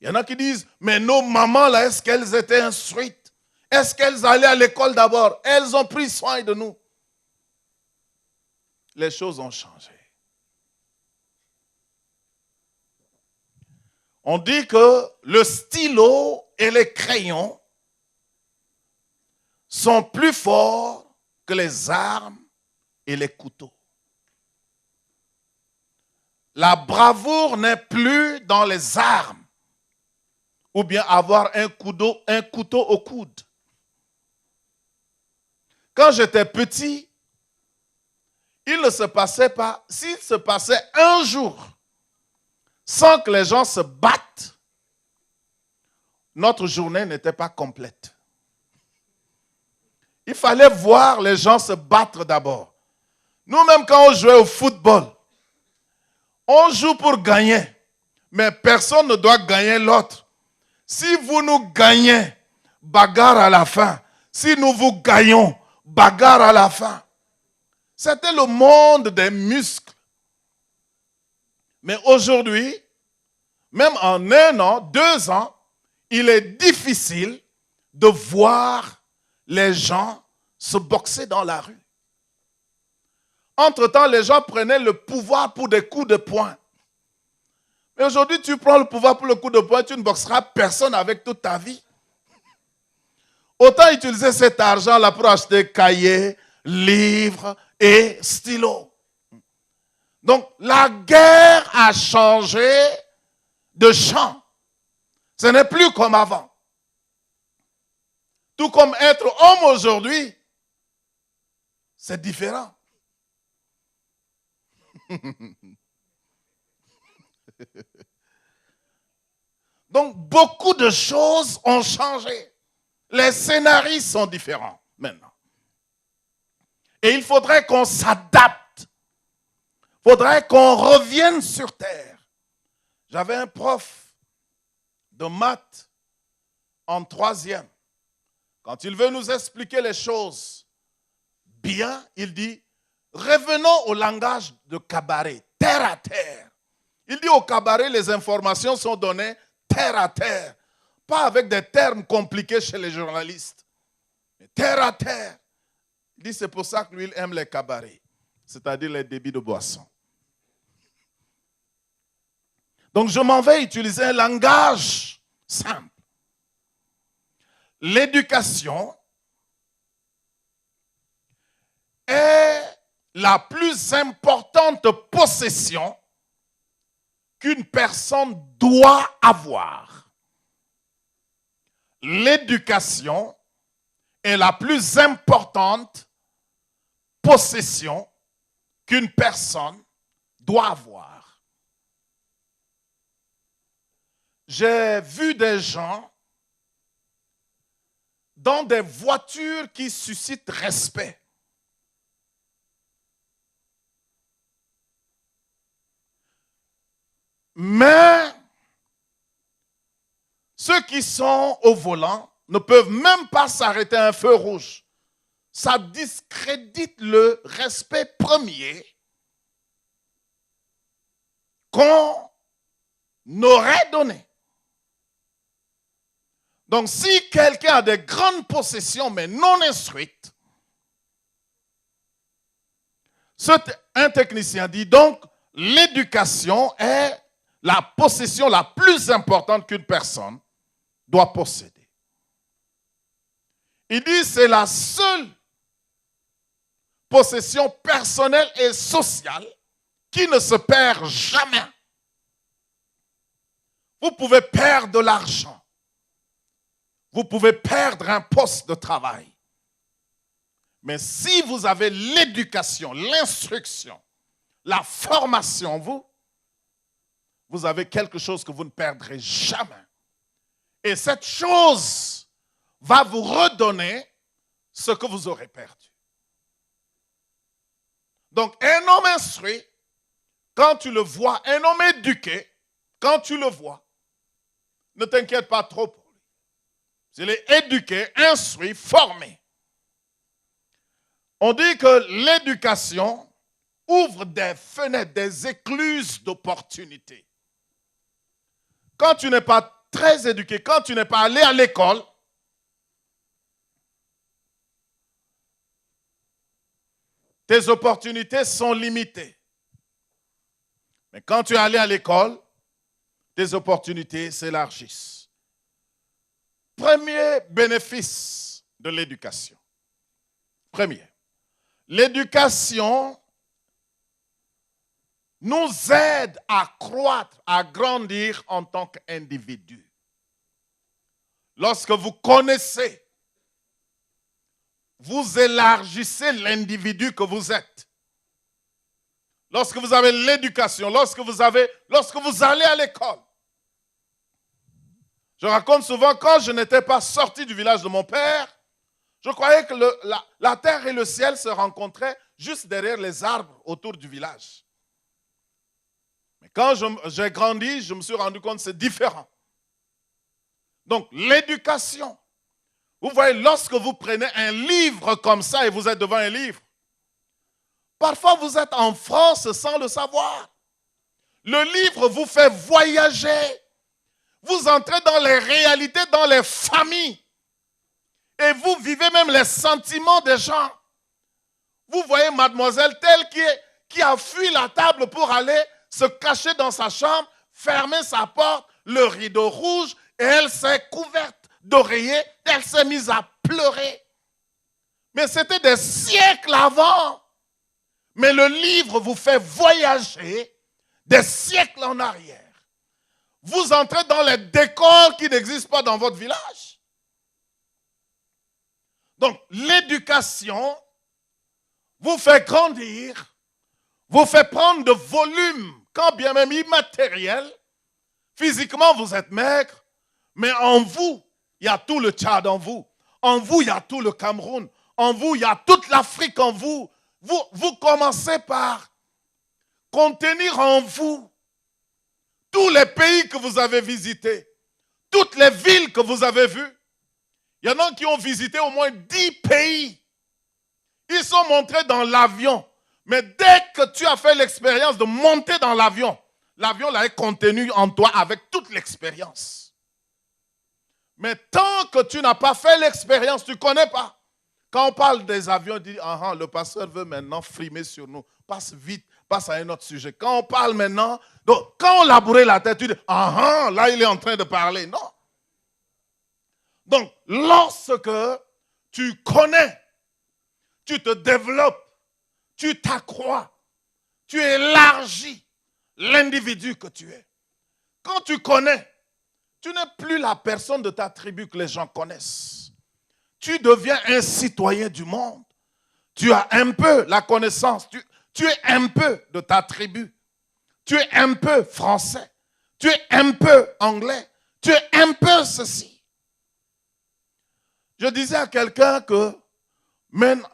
Il y en a qui disent, mais nos mamans, là, est-ce qu'elles étaient instruites? Est-ce qu'elles allaient à l'école d'abord? Elles ont pris soin de nous. Les choses ont changé. On dit que le stylo et les crayons sont plus forts que les armes et les couteaux. La bravoure n'est plus dans les armes ou bien avoir un couteau au coude. Quand j'étais petit, il ne se passait pas, s'il se passait un jour sans que les gens se battent, notre journée n'était pas complète. Il fallait voir les gens se battre d'abord. Nous-mêmes, quand on jouait au football, on joue pour gagner, mais personne ne doit gagner l'autre. Si vous nous gagnez, bagarre à la fin. Si nous vous gagnons, bagarre à la fin. C'était le monde des muscles. Mais aujourd'hui, même en 1 an, 2 ans, il est difficile de voir les gens se boxer dans la rue. Entre-temps, les gens prenaient le pouvoir pour des coups de poing. Mais aujourd'hui, tu prends le pouvoir pour le coup de poing, tu ne boxeras personne avec toute ta vie. Autant utiliser cet argent-là pour acheter cahiers, livres et stylos. Donc, la guerre a changé de champ. Ce n'est plus comme avant. Tout comme être homme aujourd'hui, c'est différent. Donc, beaucoup de choses ont changé. Les scénarios sont différents maintenant. Et il faudrait qu'on s'adapte. Il faudrait qu'on revienne sur terre. J'avais un prof de maths en 3e. Quand il veut nous expliquer les choses bien, il dit, revenons au langage de cabaret, terre à terre. Il dit au cabaret, les informations sont données terre à terre. Pas avec des termes compliqués chez les journalistes. Mais terre à terre. Il dit, c'est pour ça que lui, il aime les cabarets. C'est-à-dire les débits de boissons. Donc, je m'en vais utiliser un langage simple. L'éducation est la plus importante possession qu'une personne doit avoir. L'éducation est la plus importante possession qu'une personne doit avoir. J'ai vu des gens dans des voitures qui suscitent respect. Mais ceux qui sont au volant ne peuvent même pas s'arrêter à un feu rouge. Ça discrédite le respect premier qu'on aurait donné. Donc, si quelqu'un a des grandes possessions mais non instruites, un technicien dit donc, l'éducation est la possession la plus importante qu'une personne doit posséder. Il dit c'est la seule possession personnelle et sociale qui ne se perd jamais. Vous pouvez perdre de l'argent. Vous pouvez perdre un poste de travail. Mais si vous avez l'éducation, l'instruction, la formation en vous, vous avez quelque chose que vous ne perdrez jamais. Et cette chose va vous redonner ce que vous aurez perdu. Donc, un homme instruit, quand tu le vois, un homme éduqué, quand tu le vois, ne t'inquiète pas trop pour lui. Il est éduqué, instruit, formé. On dit que l'éducation ouvre des fenêtres, des écluses d'opportunités. Quand tu n'es pas très éduqué, quand tu n'es pas allé à l'école, tes opportunités sont limitées. Mais quand tu es allé à l'école, tes opportunités s'élargissent. Premier bénéfice de l'éducation. Premier. L'éducation nous aide à croître, à grandir en tant qu'individu. Lorsque vous connaissez, vous élargissez l'individu que vous êtes. Lorsque vous avez l'éducation, lorsque vous allez à l'école. Je raconte souvent, quand je n'étais pas sorti du village de mon père, je croyais que la terre et le ciel se rencontraient juste derrière les arbres autour du village. Mais quand j'ai grandi, je me suis rendu compte que c'est différent. Donc, l'éducation. Vous voyez, lorsque vous prenez un livre comme ça et vous êtes devant un livre, parfois vous êtes en France sans le savoir. Le livre vous fait voyager. Vous entrez dans les réalités, dans les familles. Et vous vivez même les sentiments des gens. Vous voyez mademoiselle telle qui a fui la table pour aller se cacher dans sa chambre, fermer sa porte, le rideau rouge, et elle s'est couverte d'oreillers, elle s'est mise à pleurer. Mais c'était des siècles avant. Mais le livre vous fait voyager des siècles en arrière. Vous entrez dans les décors qui n'existent pas dans votre village. Donc, l'éducation vous fait grandir, vous fait prendre de volume, quand bien même immatériel. Physiquement, vous êtes maigre, mais en vous, il y a tout le Tchad en vous. En vous, il y a tout le Cameroun. En vous, il y a toute l'Afrique en vous. Vous commencez par contenir en vous tous les pays que vous avez visités, toutes les villes que vous avez vues. Il y en a qui ont visité au moins 10 pays. Ils sont montrés dans l'avion. Mais dès que tu as fait l'expérience de monter dans l'avion, l'avion là est contenu en toi avec toute l'expérience. Mais tant que tu n'as pas fait l'expérience, tu ne connais pas. Quand on parle des avions, on dit, le pasteur veut maintenant frimer sur nous. Passe vite, passe à un autre sujet. Quand on parle maintenant, donc quand on labourait la tête, tu dis, là il est en train de parler. Non. Donc, lorsque tu connais, tu te développes, tu t'accrois, tu élargis l'individu que tu es. Quand tu connais, tu n'es plus la personne de ta tribu que les gens connaissent. Tu deviens un citoyen du monde. Tu as un peu la connaissance. Tu es un peu de ta tribu. Tu es un peu français. Tu es un peu anglais. Tu es un peu ceci. Je disais à quelqu'un que maintenant,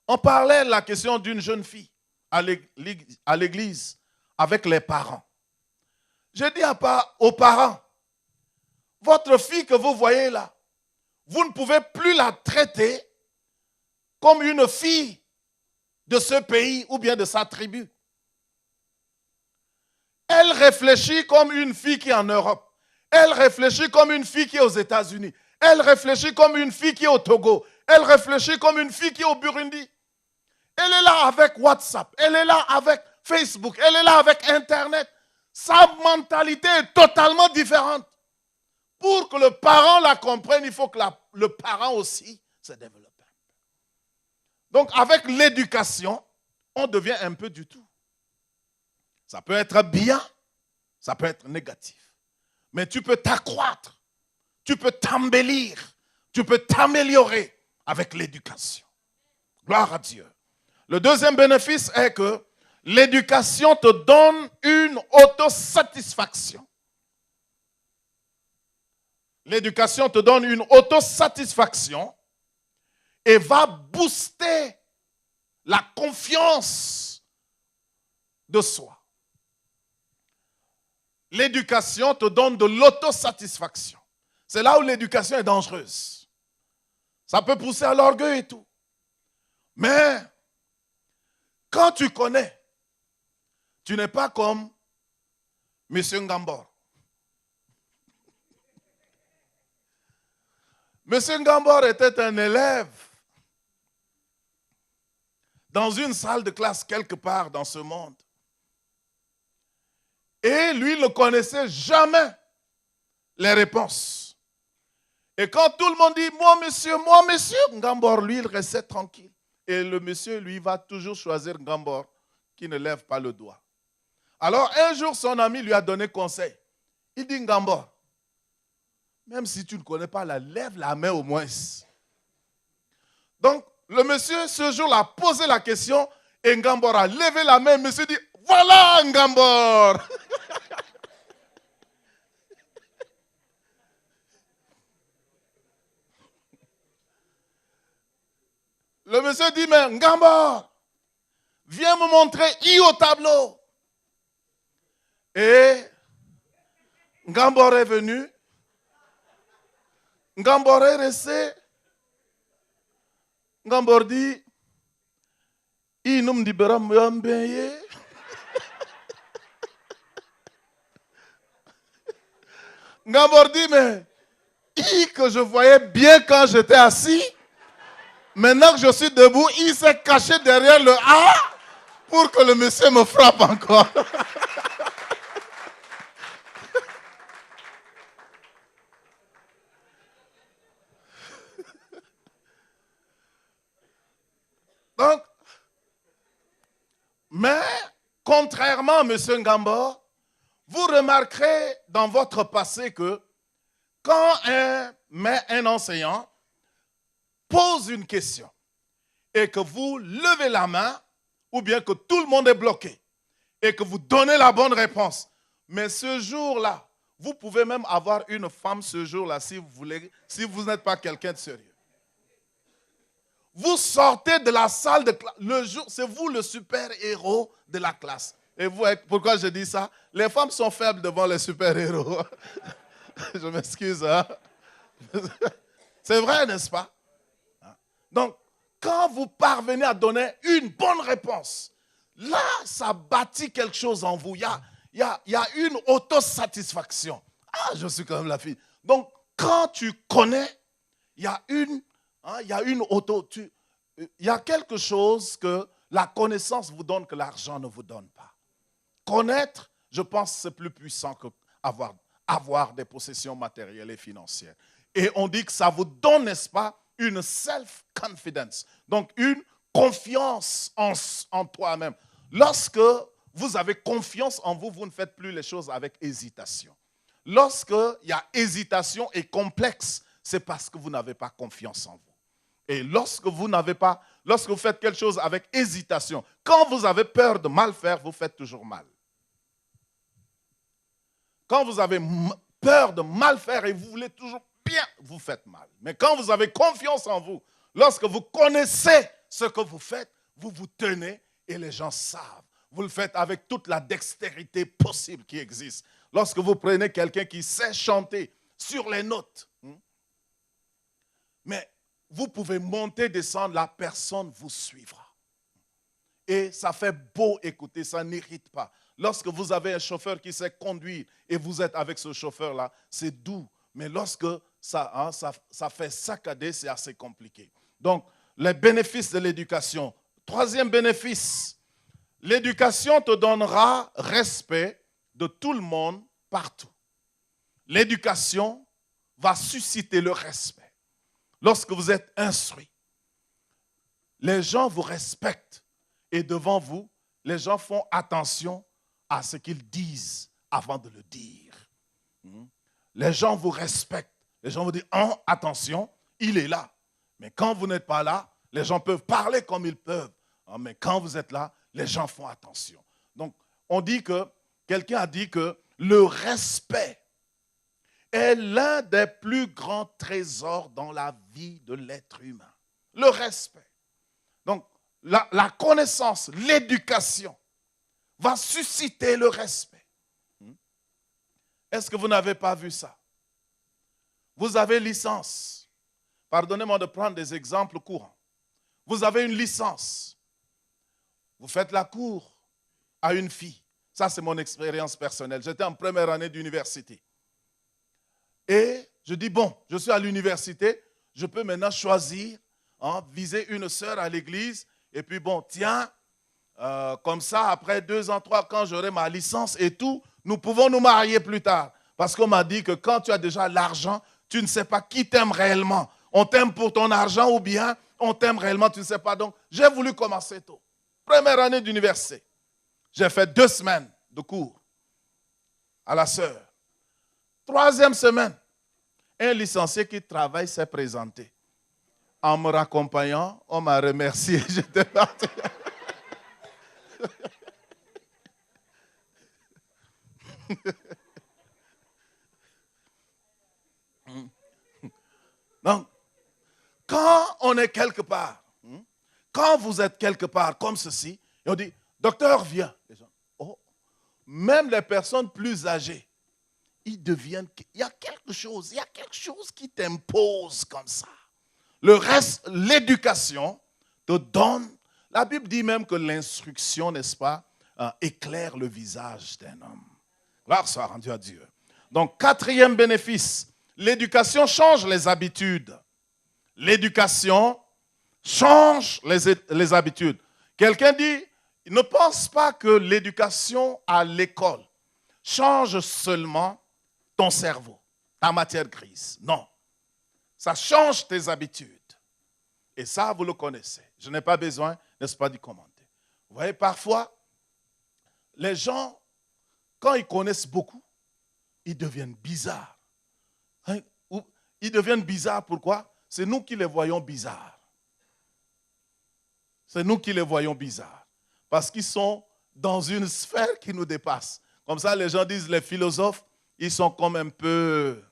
on parlait de la question d'une jeune fille à l'église avec les parents. Je dis aux parents, votre fille que vous voyez là, vous ne pouvez plus la traiter comme une fille de ce pays ou bien de sa tribu. Elle réfléchit comme une fille qui est en Europe. Elle réfléchit comme une fille qui est aux États-Unis. Elle réfléchit comme une fille qui est au Togo. Elle réfléchit comme une fille qui est au Burundi. Elle est là avec WhatsApp. Elle est là avec Facebook. Elle est là avec Internet. Sa mentalité est totalement différente. Pour que le parent la comprenne, il faut que le parent aussi se développe. Donc, avec l'éducation, on devient un peu du tout. Ça peut être bien, ça peut être négatif. Mais tu peux t'accroître, tu peux t'embellir, tu peux t'améliorer avec l'éducation. Gloire à Dieu. Le deuxième bénéfice est que l'éducation te donne une autosatisfaction. L'éducation te donne une autosatisfaction et va booster la confiance de soi. L'éducation te donne de l'autosatisfaction. C'est là où l'éducation est dangereuse. Ça peut pousser à l'orgueil et tout. Mais quand tu connais, tu n'es pas comme M. Ngambor. M. Ngambor était un élève dans une salle de classe quelque part dans ce monde. Et lui ne connaissait jamais les réponses. Et quand tout le monde dit « moi monsieur », Ngambor, lui, il restait tranquille. Et le monsieur, lui, va toujours choisir Ngambor, qui ne lève pas le doigt. Alors, un jour, son ami lui a donné conseil. Il dit « Ngambor, même si tu ne connais pas, lève la main au moins. » Donc, le monsieur, ce jour-là, a posé la question et Ngambor a levé la main. Le monsieur dit « voilà Ngambor !» Le monsieur dit, mais Ngambor, viens me montrer I au tableau. Et Ngambor est venu. Ngambor est resté. Ngambor dit, I num di beram yambeye. Ngambor dit, mais I que je voyais bien quand j'étais assis, maintenant que je suis debout, il s'est caché derrière le A pour que le monsieur me frappe encore. Donc, mais contrairement à M. Ngambor, vous remarquerez dans votre passé que quand un enseignant pose une question et que vous levez la main ou bien que tout le monde est bloqué et que vous donnez la bonne réponse, mais ce jour-là, vous pouvez même avoir une femme ce jour-là si vous voulez, si vous n'êtes pas quelqu'un de sérieux. Vous sortez de la salle de classe, le jour, c'est vous le super-héros de la classe. Et vous, pourquoi je dis ça? Les femmes sont faibles devant les super-héros. Je m'excuse. Hein? C'est vrai, n'est-ce pas? Donc, quand vous parvenez à donner une bonne réponse, là, ça bâtit quelque chose en vous. Il y a une autosatisfaction. Ah, je suis quand même la fille. Donc, quand tu connais, il y a quelque chose que la connaissance vous donne que l'argent ne vous donne pas. Connaître, je pense, c'est plus puissant que avoir des possessions matérielles et financières. Et on dit que ça vous donne, n'est-ce pas, une self-confidence, donc une confiance en toi-même. Lorsque vous avez confiance en vous, vous ne faites plus les choses avec hésitation. Lorsqu'il y a hésitation et complexe, c'est parce que vous n'avez pas confiance en vous. Et lorsque vous faites quelque chose avec hésitation, quand vous avez peur de mal faire, vous faites toujours mal. Quand vous avez peur de mal faire et vous voulez toujours bien, vous faites mal. Mais quand vous avez confiance en vous, lorsque vous connaissez ce que vous faites, vous vous tenez et les gens savent. Vous le faites avec toute la dextérité possible qui existe. Lorsque vous prenez quelqu'un qui sait chanter sur les notes, mais vous pouvez monter, descendre, la personne vous suivra. Et ça fait beau écouter, ça n'irrite pas. Lorsque vous avez un chauffeur qui sait conduire et vous êtes avec ce chauffeur-là, c'est doux. Mais lorsque ça fait saccader, c'est assez compliqué. Donc, les bénéfices de l'éducation. Troisième bénéfice, l'éducation te donnera respect de tout le monde partout. L'éducation va susciter le respect. Lorsque vous êtes instruit, les gens vous respectent et devant vous, les gens font attention à ce qu'ils disent avant de le dire. Les gens vous respectent. Les gens vous disent, oh, attention, il est là. Mais quand vous n'êtes pas là, les gens peuvent parler comme ils peuvent. Mais quand vous êtes là, les gens font attention. Donc, on dit que, quelqu'un a dit que le respect est l'un des plus grands trésors dans la vie de l'être humain. Le respect. Donc, la connaissance, l'éducation va susciter le respect. Est-ce que vous n'avez pas vu ça? Vous avez licence. Pardonnez-moi de prendre des exemples courants. Vous avez une licence. Vous faites la cour à une fille. Ça, c'est mon expérience personnelle. J'étais en première année d'université. Et je dis, bon, je suis à l'université, je peux maintenant choisir, viser une sœur à l'église. Et puis, bon, tiens, comme ça, après 2 ans, 3 ans, quand j'aurai ma licence et tout, nous pouvons nous marier plus tard. Parce qu'on m'a dit que quand tu as déjà l'argent, tu ne sais pas qui t'aime réellement. On t'aime pour ton argent ou bien on t'aime réellement, tu ne sais pas. Donc, j'ai voulu commencer tôt. Première année d'université. J'ai fait 2 semaines de cours à la sœur. 3e semaine, un licencié qui travaille s'est présenté. En me raccompagnant, on m'a remercié. J'étais parti. Donc, quand on est quelque part, quand vous êtes quelque part comme ceci, et on dit, docteur, viens. Les gens, oh, même les personnes plus âgées, il y a quelque chose qui t'impose comme ça. Le reste, l'éducation te donne, la Bible dit même que l'instruction, n'est-ce pas, éclaire le visage d'un homme. Gloire soit rendue à Dieu. Donc, 4e bénéfice, l'éducation change les habitudes. L'éducation change les habitudes. Quelqu'un dit, ne pense pas que l'éducation à l'école change seulement ton cerveau, ta matière grise. Non. Ça change tes habitudes. Et ça, vous le connaissez. Je n'ai pas besoin, n'est-ce pas, d'y commenter. Vous voyez, parfois, les gens, quand ils connaissent beaucoup, ils deviennent bizarres. Ils deviennent bizarres, pourquoi? C'est nous qui les voyons bizarres. C'est nous qui les voyons bizarres. Parce qu'ils sont dans une sphère qui nous dépasse. Comme ça, les gens disent, les philosophes, ils sont comme un peu...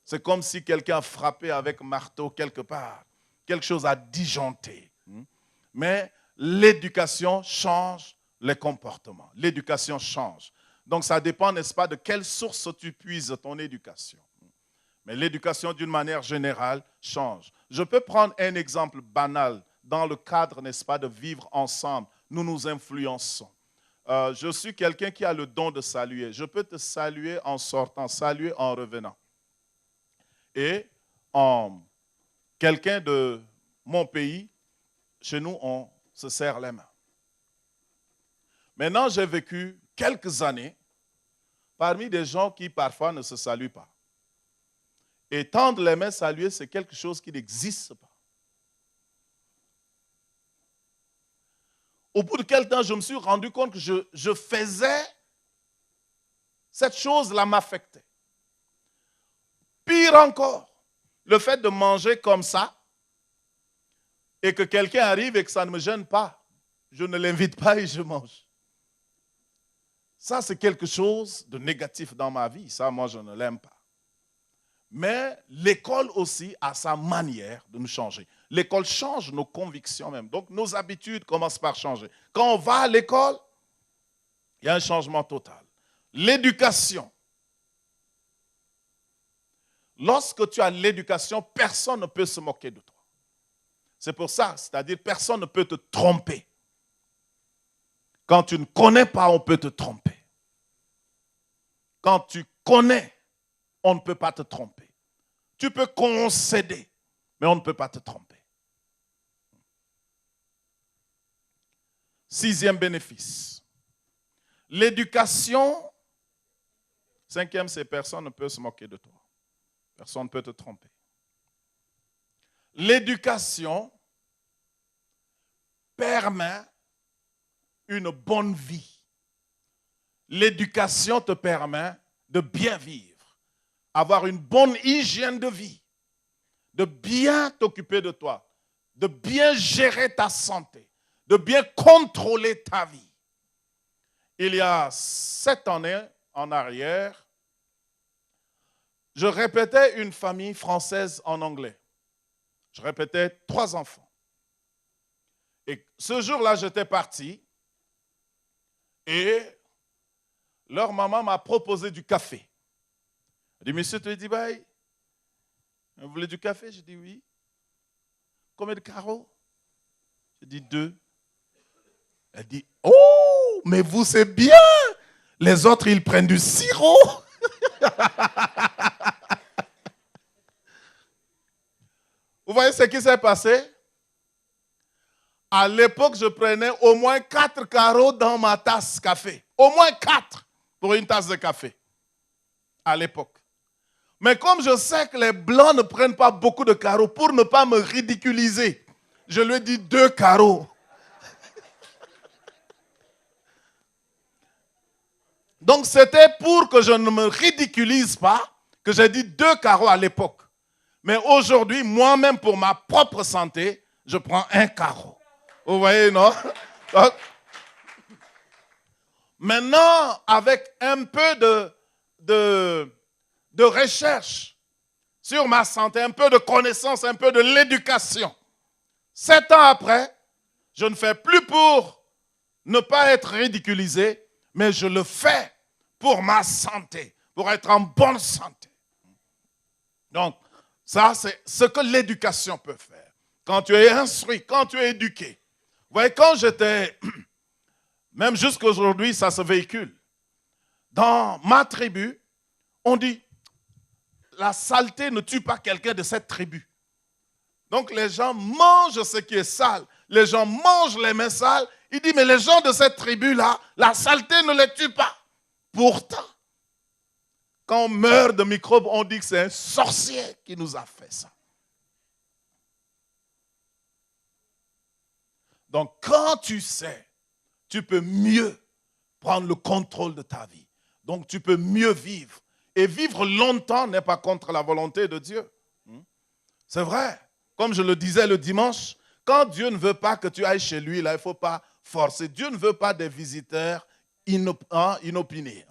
C'est comme si quelqu'un a frappé avec marteau quelque part. Quelque chose à disjoncter. Mais l'éducation change les comportements. L'éducation change. Donc ça dépend, n'est-ce pas, de quelle source tu puises ton éducation. Mais l'éducation, d'une manière générale, change. Je peux prendre un exemple banal dans le cadre, n'est-ce pas, de vivre ensemble. Nous nous influençons. Je suis quelqu'un qui a le don de saluer. Je peux te saluer en sortant, saluer en revenant. Et quelqu'un de mon pays, chez nous, on se serre les mains. Maintenant, j'ai vécu quelques années parmi des gens qui parfois ne se saluent pas. Et tendre les mains, saluer, c'est quelque chose qui n'existe pas. Au bout de quel temps, je me suis rendu compte que je faisais, cette chose-là m'affectait. Pire encore, le fait de manger comme ça et que quelqu'un arrive et que ça ne me gêne pas. Je ne l'invite pas et je mange. Ça, c'est quelque chose de négatif dans ma vie. Ça, moi, je ne l'aime pas. Mais l'école aussi a sa manière de nous changer. L'école change nos convictions même. Donc nos habitudes commencent par changer. Quand on va à l'école, il y a un changement total. L'éducation. Lorsque tu as l'éducation, personne ne peut se moquer de toi. C'est pour ça, c'est-à-dire personne ne peut te tromper. Quand tu ne connais pas, on peut te tromper. Quand tu connais, on ne peut pas te tromper. Tu peux concéder, mais on ne peut pas te tromper. 6e bénéfice. L'éducation. 5e, c'est personne ne peut se moquer de toi. Personne ne peut te tromper. L'éducation permet une bonne vie. L'éducation te permet de bien vivre, avoir une bonne hygiène de vie, de bien t'occuper de toi, de bien gérer ta santé, de bien contrôler ta vie. Il y a 7 années en arrière, je répétais une famille française en anglais. Je répétais 3 enfants. Et ce jour-là, j'étais parti et leur maman m'a proposé du café. Elle dit, monsieur Tuedibaï, vous voulez du café? J'ai dit oui. Combien de carreaux? J'ai dit 2. Elle dit, oh, mais vous c'est bien. Les autres, ils prennent du sirop. Vous voyez ce qui s'est passé? À l'époque, je prenais au moins 4 carreaux dans ma tasse café. Au moins 4 pour une tasse de café. À l'époque. Mais comme je sais que les blancs ne prennent pas beaucoup de carreaux, pour ne pas me ridiculiser, je lui ai dit 2 carreaux. Donc c'était pour que je ne me ridiculise pas que j'ai dit 2 carreaux à l'époque. Mais aujourd'hui, moi-même, pour ma propre santé, je prends 1 carreau. Vous voyez, non? Donc, maintenant, avec un peu de recherche sur ma santé, un peu de connaissance, un peu de l'éducation, 7 ans après, je ne fais plus pour ne pas être ridiculisé, mais je le fais pour ma santé, pour être en bonne santé. Donc, ça, c'est ce que l'éducation peut faire. Quand tu es instruit, quand tu es éduqué. Vous voyez, quand j'étais, même jusqu'à aujourd'hui, ça se véhicule. Dans ma tribu, on dit, la saleté ne tue pas quelqu'un de cette tribu. Donc les gens mangent ce qui est sale. Les gens mangent les mains sales. Il dit, mais les gens de cette tribu-là, la saleté ne les tue pas. Pourtant, quand on meurt de microbes, on dit que c'est un sorcier qui nous a fait ça. Donc, quand tu sais, tu peux mieux prendre le contrôle de ta vie. Donc, tu peux mieux vivre. Et vivre longtemps n'est pas contre la volonté de Dieu. C'est vrai. Comme je le disais le dimanche, quand Dieu ne veut pas que tu ailles chez lui, là, il ne faut pas forcer. Dieu ne veut pas des visiteurs inopinés,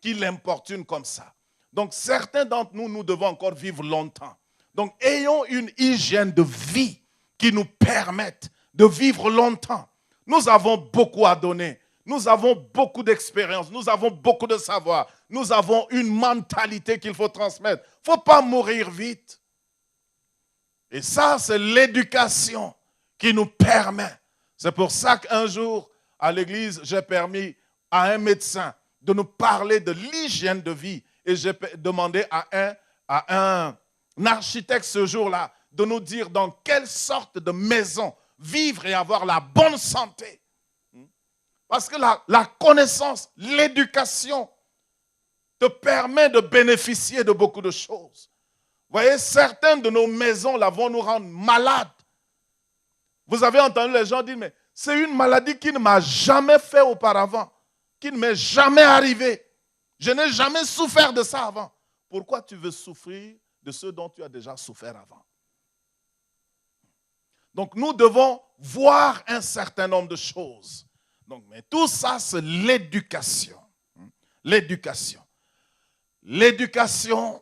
qui l'importunent comme ça. Donc, certains d'entre nous, nous devons encore vivre longtemps. Donc, ayons une hygiène de vie qui nous permette de vivre longtemps. Nous avons beaucoup à donner. Nous avons beaucoup d'expérience. Nous avons beaucoup de savoir. Nous avons une mentalité qu'il faut transmettre. Il ne faut pas mourir vite. Et ça, c'est l'éducation qui nous permet. C'est pour ça qu'un jour, à l'église, j'ai permis à un médecin de nous parler de l'hygiène de vie. Et j'ai demandé à un architecte ce jour-là de nous dire dans quelle sorte de maison vivre et avoir la bonne santé. Parce que la connaissance, l'éducation te permet de bénéficier de beaucoup de choses. Vous voyez, certaines de nos maisons là vont nous rendre malades. Vous avez entendu les gens dire, mais c'est une maladie qui ne m'a jamais fait auparavant, qui ne m'est jamais arrivée. Je n'ai jamais souffert de ça avant. Pourquoi tu veux souffrir de ce dont tu as déjà souffert avant? Donc nous devons voir un certain nombre de choses. Donc, mais tout ça, c'est l'éducation. L'éducation. L'éducation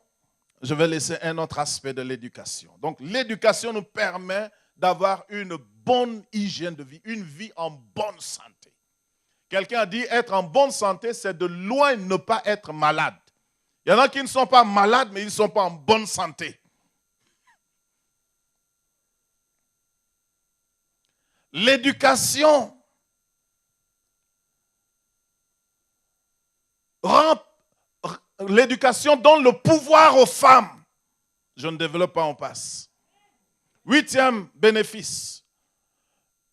je vais laisser un autre aspect de l'éducation. Donc, l'éducation nous permet d'avoir une bonne hygiène de vie, une vie en bonne santé. Quelqu'un a dit être en bonne santé, c'est de loin ne pas être malade. Il y en a qui ne sont pas malades, mais ils ne sont pas en bonne santé. L'éducation donne le pouvoir aux femmes. Je ne développe pas, on passe. 8e bénéfice.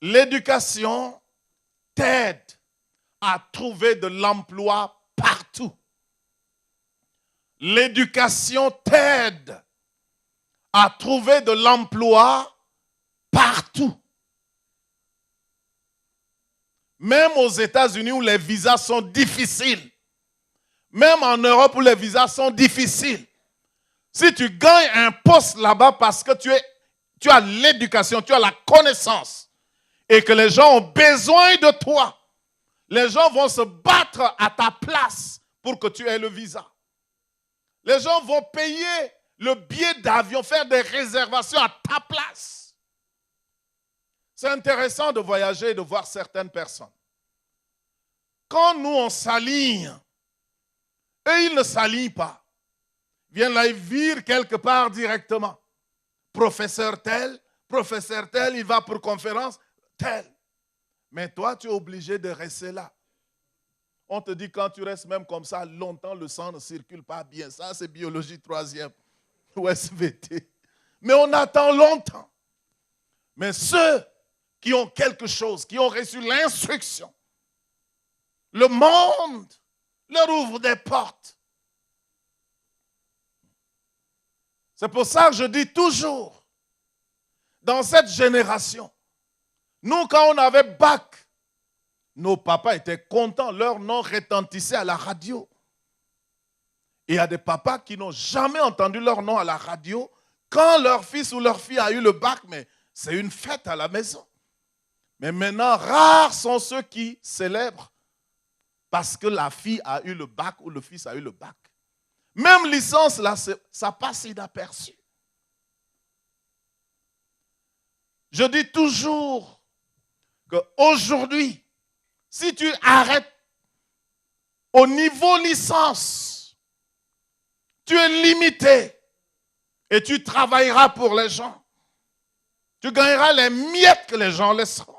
L'éducation t'aide à trouver de l'emploi partout. L'éducation t'aide à trouver de l'emploi partout. Même aux États-Unis où les visas sont difficiles, même en Europe où les visas sont difficiles, si tu gagnes un poste là-bas parce que tu as l'éducation, tu as la connaissance et que les gens ont besoin de toi, les gens vont se battre à ta place pour que tu aies le visa. Les gens vont payer le billet d'avion, faire des réservations à ta place. C'est intéressant de voyager et de voir certaines personnes. Quand nous, on s'aligne, eux, ils ne s'alignent pas. Ils viennent là, ils virent quelque part directement. Professeur tel, il va pour conférence, tel. Mais toi, tu es obligé de rester là. On te dit quand tu restes même comme ça longtemps, le sang ne circule pas bien. Ça, c'est biologie 3e ou SVT. Mais on attend longtemps. Mais ceux qui ont quelque chose, qui ont reçu l'instruction, le monde leur ouvre des portes. C'est pour ça que je dis toujours, dans cette génération, nous, quand on avait bac, nos papas étaient contents, leur nom retentissait à la radio. Et il y a des papas qui n'ont jamais entendu leur nom à la radio. Quand leur fils ou leur fille a eu le bac, mais c'est une fête à la maison. Mais maintenant, rares sont ceux qui célèbrent parce que la fille a eu le bac ou le fils a eu le bac. Même licence, là, ça passe inaperçu. Je dis toujours qu'aujourd'hui, si tu arrêtes au niveau licence, tu es limité et tu travailleras pour les gens. Tu gagneras les miettes que les gens laisseront.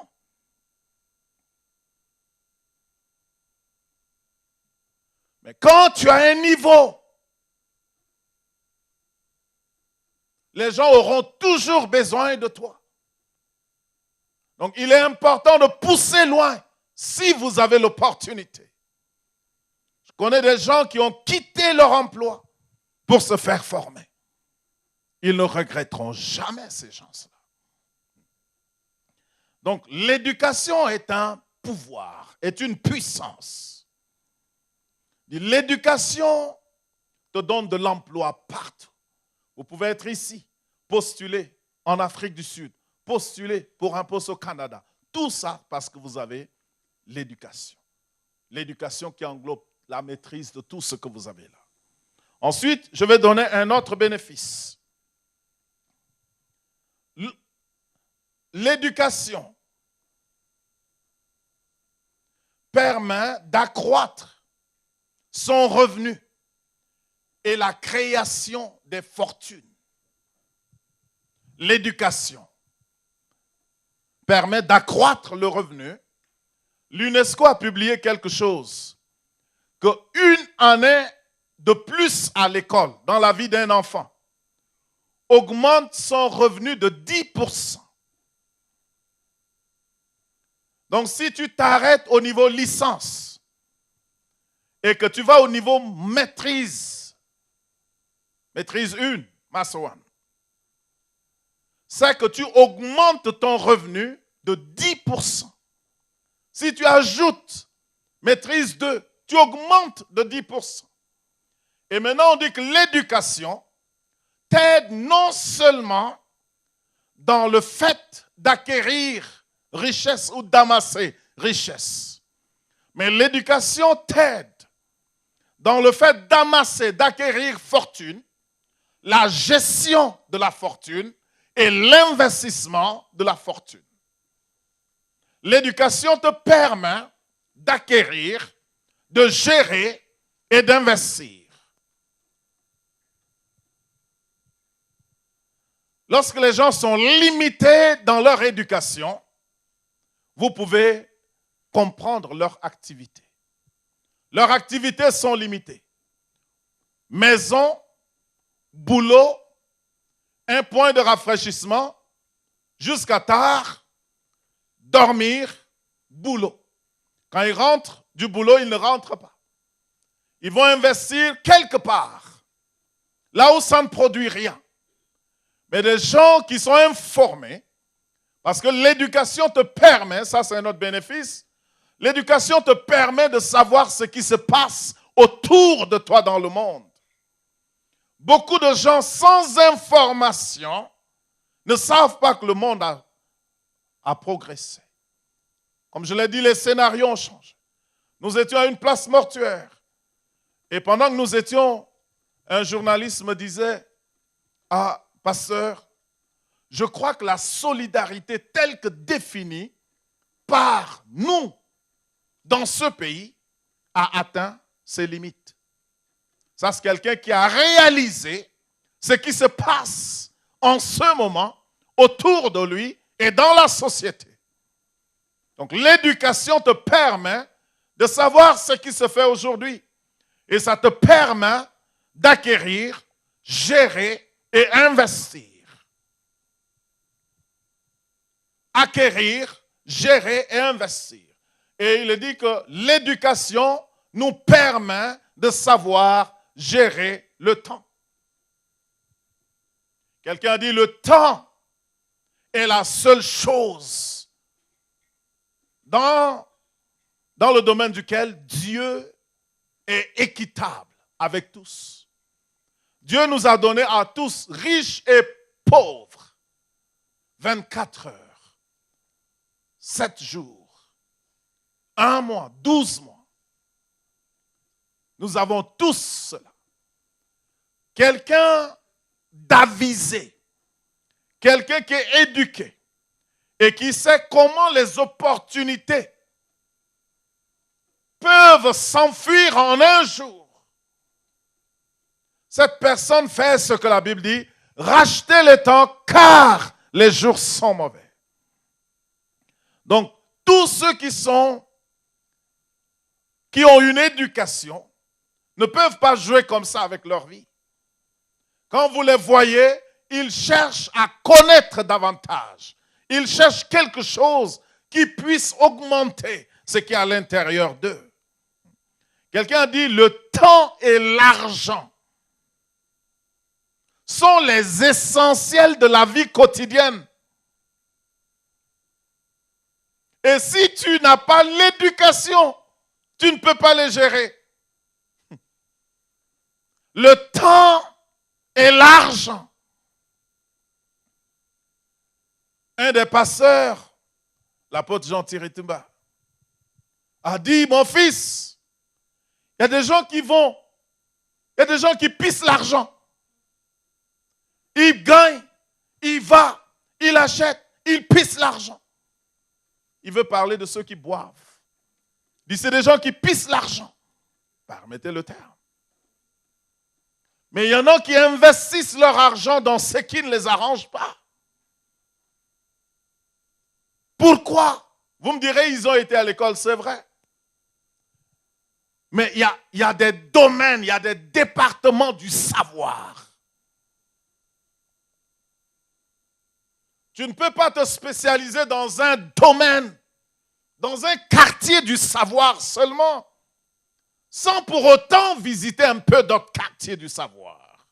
Mais quand tu as un niveau, les gens auront toujours besoin de toi. Donc, il est important de pousser loin si vous avez l'opportunité. Je connais des gens qui ont quitté leur emploi pour se faire former. Ils ne regretteront jamais ces gens-là. Donc, l'éducation est un pouvoir, est une puissance. L'éducation te donne de l'emploi partout. Vous pouvez être ici, postuler en Afrique du Sud, postuler pour un poste au Canada. Tout ça parce que vous avez l'éducation. L'éducation qui englobe la maîtrise de tout ce que vous avez là. Ensuite, je vais donner un autre bénéfice. L'éducation permet d'accroître son revenu et la création des fortunes. L'éducation permet d'accroître le revenu. L'UNESCO a publié quelque chose, qu'une année de plus à l'école dans la vie d'un enfant augmente son revenu de 10%. Donc si tu t'arrêtes au niveau licence et que tu vas au niveau maîtrise 1, Master 1, c'est que tu augmentes ton revenu de 10%. Si tu ajoutes maîtrise 2, tu augmentes de 10%. Et maintenant, on dit que l'éducation t'aide non seulement dans le fait d'acquérir richesse ou d'amasser richesse, mais l'éducation t'aide dans le fait d'amasser, d'acquérir fortune. la gestion de la fortune et l'investissement de la fortune. L'éducation te permet d'acquérir, de gérer et d'investir. Lorsque les gens sont limités dans leur éducation, vous pouvez comprendre leur activité. Leurs activités sont limitées. Maison, boulot, un point de rafraîchissement, jusqu'à tard, dormir, boulot. Quand ils rentrent du boulot, ils ne rentrent pas. Ils vont investir quelque part, là où ça ne produit rien. Mais des gens qui sont informés, parce que l'éducation te permet, ça c'est un autre bénéfice, l'éducation te permet de savoir ce qui se passe autour de toi dans le monde. Beaucoup de gens sans information ne savent pas que le monde a progressé. Comme je l'ai dit, les scénarios ont changé. Nous étions à une place mortuaire. Et pendant que nous étions, un journaliste me disait, « Ah, pasteur, je crois que la solidarité telle que définie par nous dans ce pays a atteint ses limites. » Ça, c'est quelqu'un qui a réalisé ce qui se passe en ce moment autour de lui et dans la société. Donc, l'éducation te permet de savoir ce qui se fait aujourd'hui. Et ça te permet d'acquérir, gérer et investir. Acquérir, gérer et investir. Et il est dit que l'éducation nous permet de savoir gérer le temps. Quelqu'un a dit, le temps est la seule chose dans le domaine duquel Dieu est équitable avec tous. Dieu nous a donné à tous, riches et pauvres, 24 heures, 7 jours, 1 mois, 12 mois. Nous avons tous cela. Quelqu'un d'avisé, quelqu'un qui est éduqué et qui sait comment les opportunités peuvent s'enfuir en un jour. Cette personne fait ce que la Bible dit, rachetez le temps car les jours sont mauvais. Donc, tous ceux qui ont une éducation ne peuvent pas jouer comme ça avec leur vie. Quand vous les voyez, ils cherchent à connaître davantage. Ils cherchent quelque chose qui puisse augmenter ce qui est à l'intérieur d'eux. Quelqu'un a dit, le temps et l'argent sont les essentiels de la vie quotidienne. Et si tu n'as pas l'éducation, tu ne peux pas les gérer. Le temps et l'argent. Un des pasteurs, l'apôtre Jean-Thierry Tumba, a dit, mon fils, il y a des gens qui vont, il y a des gens qui pissent l'argent. Il gagne, il va, il achète, il pisse l'argent. Il veut parler de ceux qui boivent. Il dit, c'est des gens qui pissent l'argent. Permettez le terme. Mais il y en a qui investissent leur argent dans ce qui ne les arrange pas. Pourquoi? Vous me direz, ils ont été à l'école, c'est vrai. Mais il y a des domaines, il y a des départements du savoir. Tu ne peux pas te spécialiser dans un domaine, dans un quartier du savoir seulement, sans pour autant visiter un peu d'autres quartiers du savoir.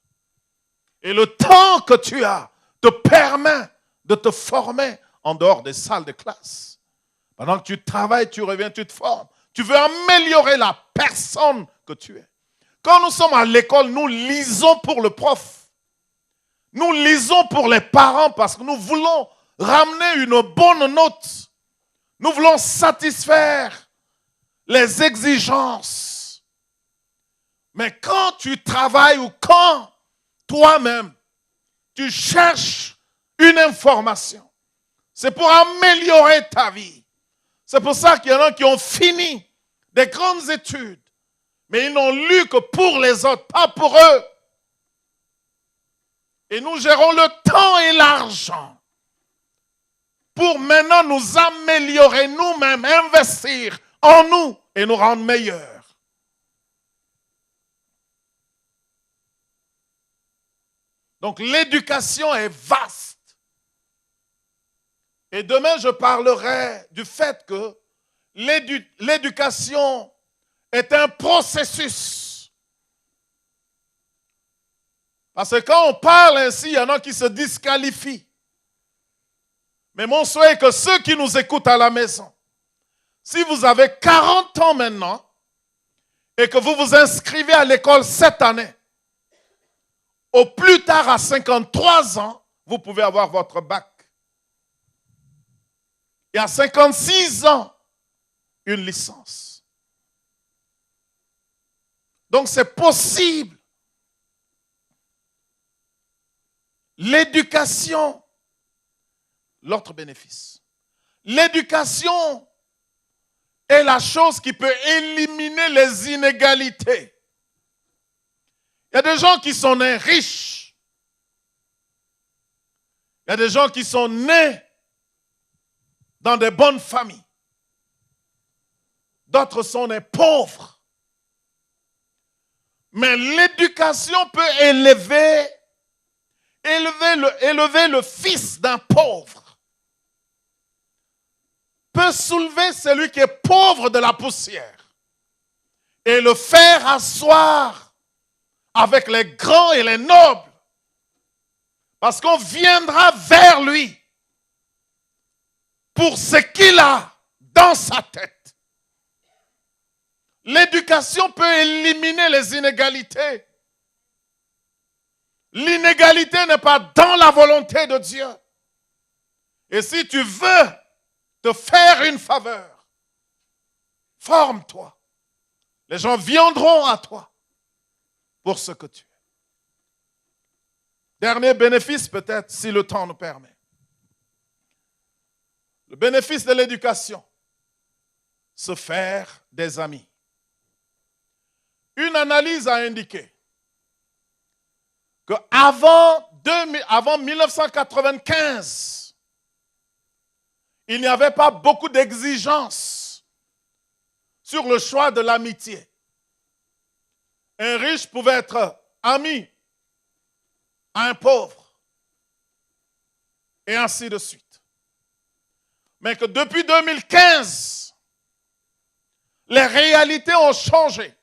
Et le temps que tu as te permet de te former en dehors des salles de classe. Pendant que tu travailles, tu reviens, tu te formes. Tu veux améliorer la personne que tu es. Quand nous sommes à l'école, nous lisons pour le prof. Nous lisons pour les parents parce que nous voulons ramener une bonne note. Nous voulons satisfaire les exigences. Mais quand tu travailles ou quand toi-même, tu cherches une information. C'est pour améliorer ta vie. C'est pour ça qu'il y en a qui ont fini des grandes études, mais ils n'ont lu que pour les autres, pas pour eux. Et nous gérons le temps et l'argent pour maintenant nous améliorer nous-mêmes, investir en nous et nous rendre meilleurs. Donc l'éducation est vaste. Et demain, je parlerai du fait que l'éducation est un processus. Parce que quand on parle ainsi, il y en a qui se disqualifient. Mais mon souhait est que ceux qui nous écoutent à la maison, si vous avez 40 ans maintenant et que vous vous inscrivez à l'école cette année, au plus tard à 53 ans, vous pouvez avoir votre bac. Et à 56 ans, une licence. Donc c'est possible. L'éducation, l'autre bénéfice. L'éducation est la chose qui peut éliminer les inégalités. Il y a des gens qui sont nés riches. Il y a des gens qui sont nés dans des bonnes familles. D'autres sont nés pauvres. Mais l'éducation peut élever le fils d'un pauvre. Peut soulever celui qui est pauvre de la poussière et le faire asseoir avec les grands et les nobles. Parce qu'on viendra vers lui pour ce qu'il a dans sa tête. L'éducation peut éliminer les inégalités. L'inégalité n'est pas dans la volonté de Dieu. Et si tu veux te faire une faveur, forme-toi. Les gens viendront à toi pour ce que tu es. Dernier bénéfice peut-être, si le temps nous permet. Le bénéfice de l'éducation, se faire des amis. Une analyse a indiqué qu'avant 1995, il n'y avait pas beaucoup d'exigences sur le choix de l'amitié. Un riche pouvait être ami à un pauvre, et ainsi de suite. Mais que depuis 2015, les réalités ont changé.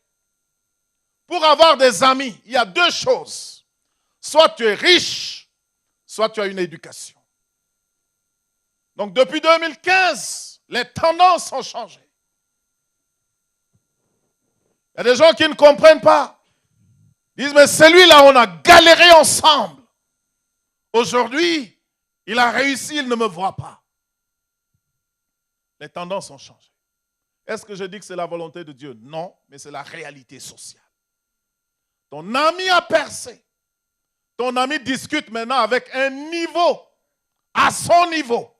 Pour avoir des amis, il y a deux choses. Soit tu es riche, soit tu as une éducation. Donc depuis 2015, les tendances ont changé. Il y a des gens qui ne comprennent pas. Ils disent, mais celui-là, on a galéré ensemble. Aujourd'hui, il a réussi, il ne me voit pas. Les tendances ont changé. Est-ce que je dis que c'est la volonté de Dieu? Non, mais c'est la réalité sociale. Ton ami a percé. Ton ami discute maintenant avec un niveau, à son niveau.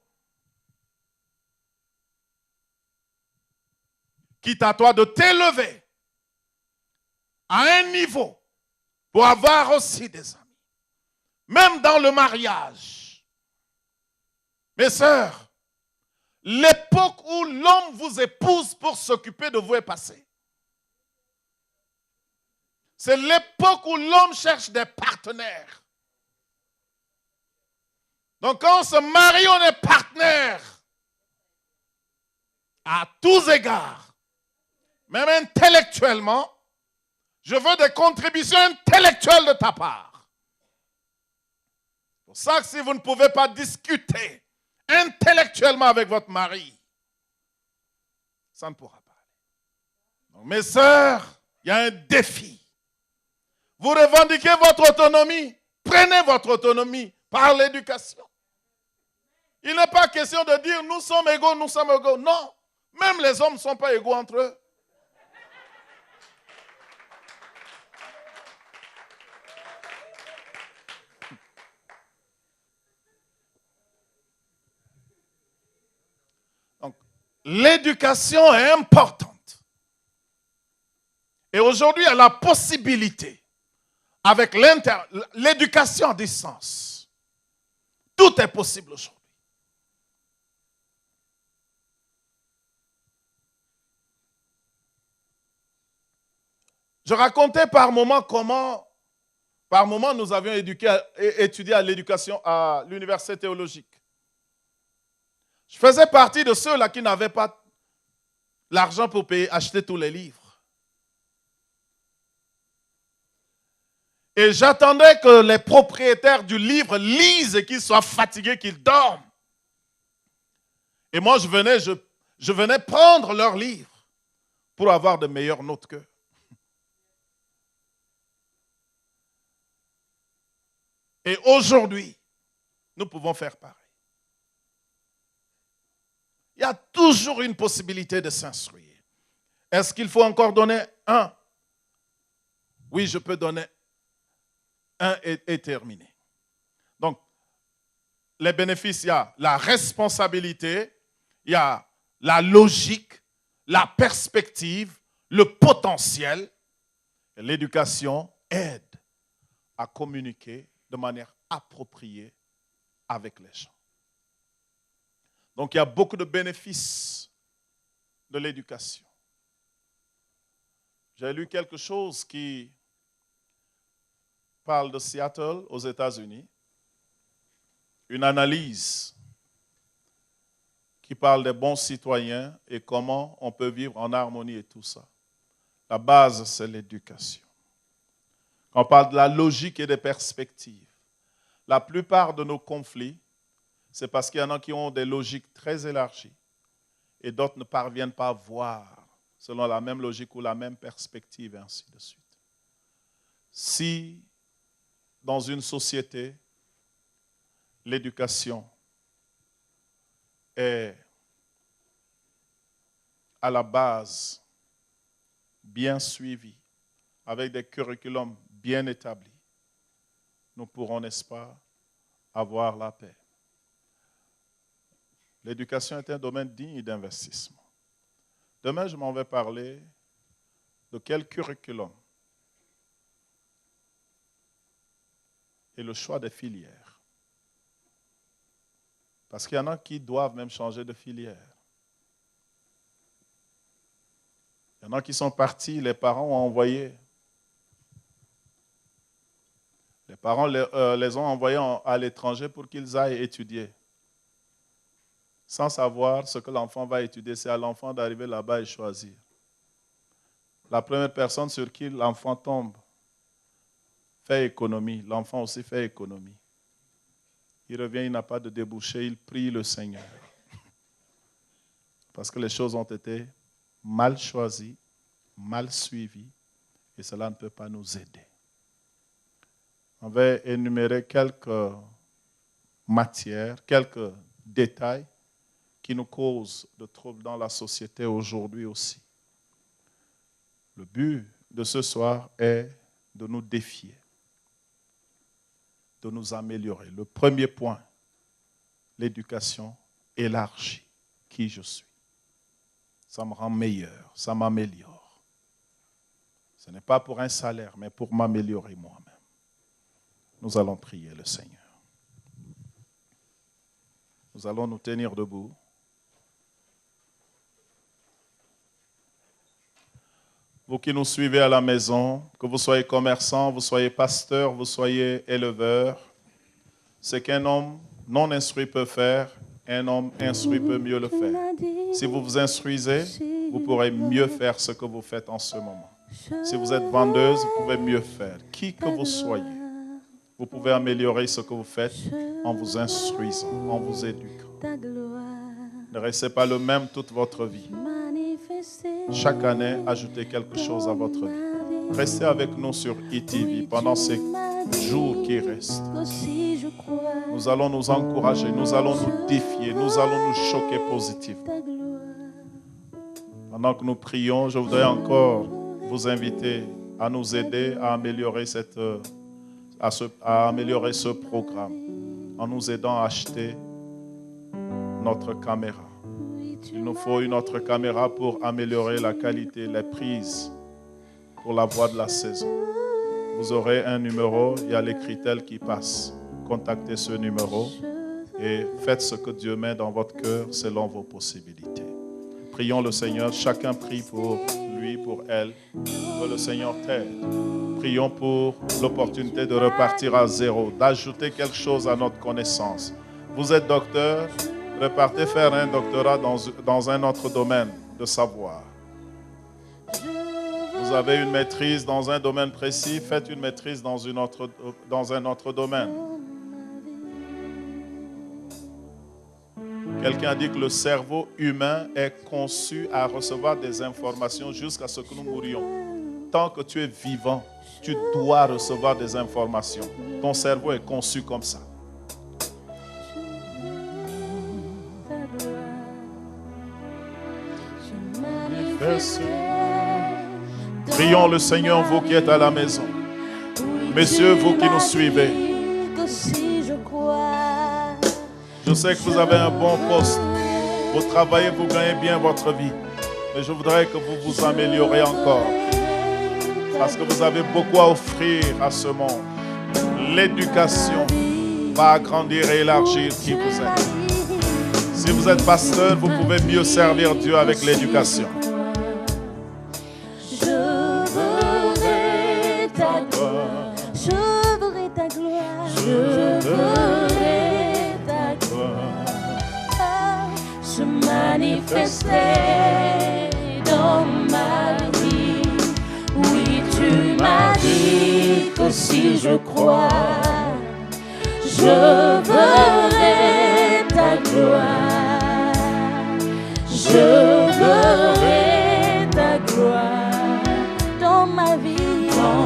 Quitte à toi de t'élever à un niveau pour avoir aussi des amis. Même dans le mariage. Mes sœurs, l'époque où l'homme vous épouse pour s'occuper de vous est passée. C'est l'époque où l'homme cherche des partenaires. Donc quand on se marie, on est partenaire. À tous égards. Même intellectuellement. Je veux des contributions intellectuelles de ta part. C'est pour ça que si vous ne pouvez pas discuter intellectuellement avec votre mari, ça ne pourra pas aller. Donc, mes sœurs, il y a un défi. Vous revendiquez votre autonomie, prenez votre autonomie par l'éducation. Il n'est pas question de dire nous sommes égaux, nous sommes égaux. Non, même les hommes ne sont pas égaux entre eux. l'éducation est importante. Et aujourd'hui, il y a la possibilité, avec l'éducation à distance, tout est possible aujourd'hui. Je racontais par moment comment, par moment, nous avions étudié à l'éducation à l'université théologique. Je faisais partie de ceux-là qui n'avaient pas l'argent pour acheter tous les livres. Et j'attendais que les propriétaires du livre lisent et qu'ils soient fatigués, qu'ils dorment. Et moi, je venais prendre leurs livres pour avoir de meilleures notes qu'eux. Et aujourd'hui, nous pouvons faire pareil. Il y a toujours une possibilité de s'instruire. Est-ce qu'il faut encore donner un? Oui, je peux donner un et terminer. Donc, les bénéfices, il y a la responsabilité, il y a la logique, la perspective, le potentiel. L'éducation aide à communiquer de manière appropriée avec les gens. Donc, il y a beaucoup de bénéfices de l'éducation. J'ai lu quelque chose qui parle de Seattle aux États-Unis, une analyse qui parle des bons citoyens et comment on peut vivre en harmonie et tout ça. La base, c'est l'éducation. Quand on parle de la logique et des perspectives, la plupart de nos conflits, c'est parce qu'il y en a qui ont des logiques très élargies et d'autres ne parviennent pas à voir selon la même logique ou la même perspective et ainsi de suite. Si dans une société, l'éducation est à la base bien suivie, avec des curriculums bien établis, nous pourrons, n'est-ce pas, avoir la paix. L'éducation est un domaine digne d'investissement. Demain, je m'en vais parler de quel curriculum et le choix des filières. Parce qu'il y en a qui doivent même changer de filière. Il y en a qui sont partis, les parents ont envoyé. Les parents les ont envoyés à l'étranger pour qu'ils aillent étudier. Sans savoir ce que l'enfant va étudier, c'est à l'enfant d'arriver là-bas et choisir. La première personne sur qui l'enfant tombe fait économie. L'enfant aussi fait économie. Il revient, il n'a pas de débouché, il prie le Seigneur. Parce que les choses ont été mal choisies, mal suivies, et cela ne peut pas nous aider. On va énumérer quelques matières, quelques détails qui nous causent de troubles dans la société aujourd'hui aussi. Le but de ce soir est de nous défier, de nous améliorer. Le premier point, l'éducation élargie qui je suis. Ça me rend meilleur, ça m'améliore. Ce n'est pas pour un salaire, mais pour m'améliorer moi-même. Nous allons prier le Seigneur. Nous allons nous tenir debout. Vous qui nous suivez à la maison, que vous soyez commerçant, vous soyez pasteur, vous soyez éleveur, ce qu'un homme non instruit peut faire, un homme instruit peut mieux le faire. Si vous vous instruisez, vous pourrez mieux faire ce que vous faites en ce moment. Si vous êtes vendeuse, vous pouvez mieux faire. Qui que vous soyez, vous pouvez améliorer ce que vous faites en vous instruisant, en vous éduquant. Ne restez pas le même toute votre vie. Chaque année, ajoutez quelque chose à votre vie. Restez avec nous sur ETV pendant ces jours qui restent. Nous allons nous encourager, nous allons nous défier, nous allons nous choquer positivement. Pendant que nous prions, je voudrais encore vous inviter à nous aider à améliorer améliorer ce programme en nous aidant à acheter notre caméra. Il nous faut une autre caméra pour améliorer la qualité, les prises pour la voix de la saison. Vous aurez un numéro, il y a les critères qui passent. Contactez ce numéro et faites ce que Dieu met dans votre cœur selon vos possibilités. Prions le Seigneur, chacun prie pour lui, pour elle, que le Seigneur t'aide. Prions pour l'opportunité de repartir à zéro, d'ajouter quelque chose à notre connaissance. Vous êtes docteur, repartez faire un doctorat dans un autre domaine de savoir. Vous avez une maîtrise dans un domaine précis, faites une maîtrise dans un autre domaine. Quelqu'un a dit que le cerveau humain est conçu à recevoir des informations jusqu'à ce que nous mourions. Tant que tu es vivant, tu dois recevoir des informations. Ton cerveau est conçu comme ça. Prions le Seigneur, vous qui êtes à la maison. Messieurs, vous qui nous suivez. Je sais que vous avez un bon poste. Vous travaillez, vous gagnez bien votre vie. Mais je voudrais que vous vous améliorez encore. Parce que vous avez beaucoup à offrir à ce monde. L'éducation va agrandir et élargir qui vous êtes. Si vous êtes pasteur, vous pouvez mieux servir Dieu avec l'éducation. Je verrai ta gloire. Je verrai ta gloire. Je verrai ta gloire. Se manifester dans ma vie. Oui, tu m'as dit que si je crois, je verrai ta gloire. Je verrai ta gloire dans ma vie. Oh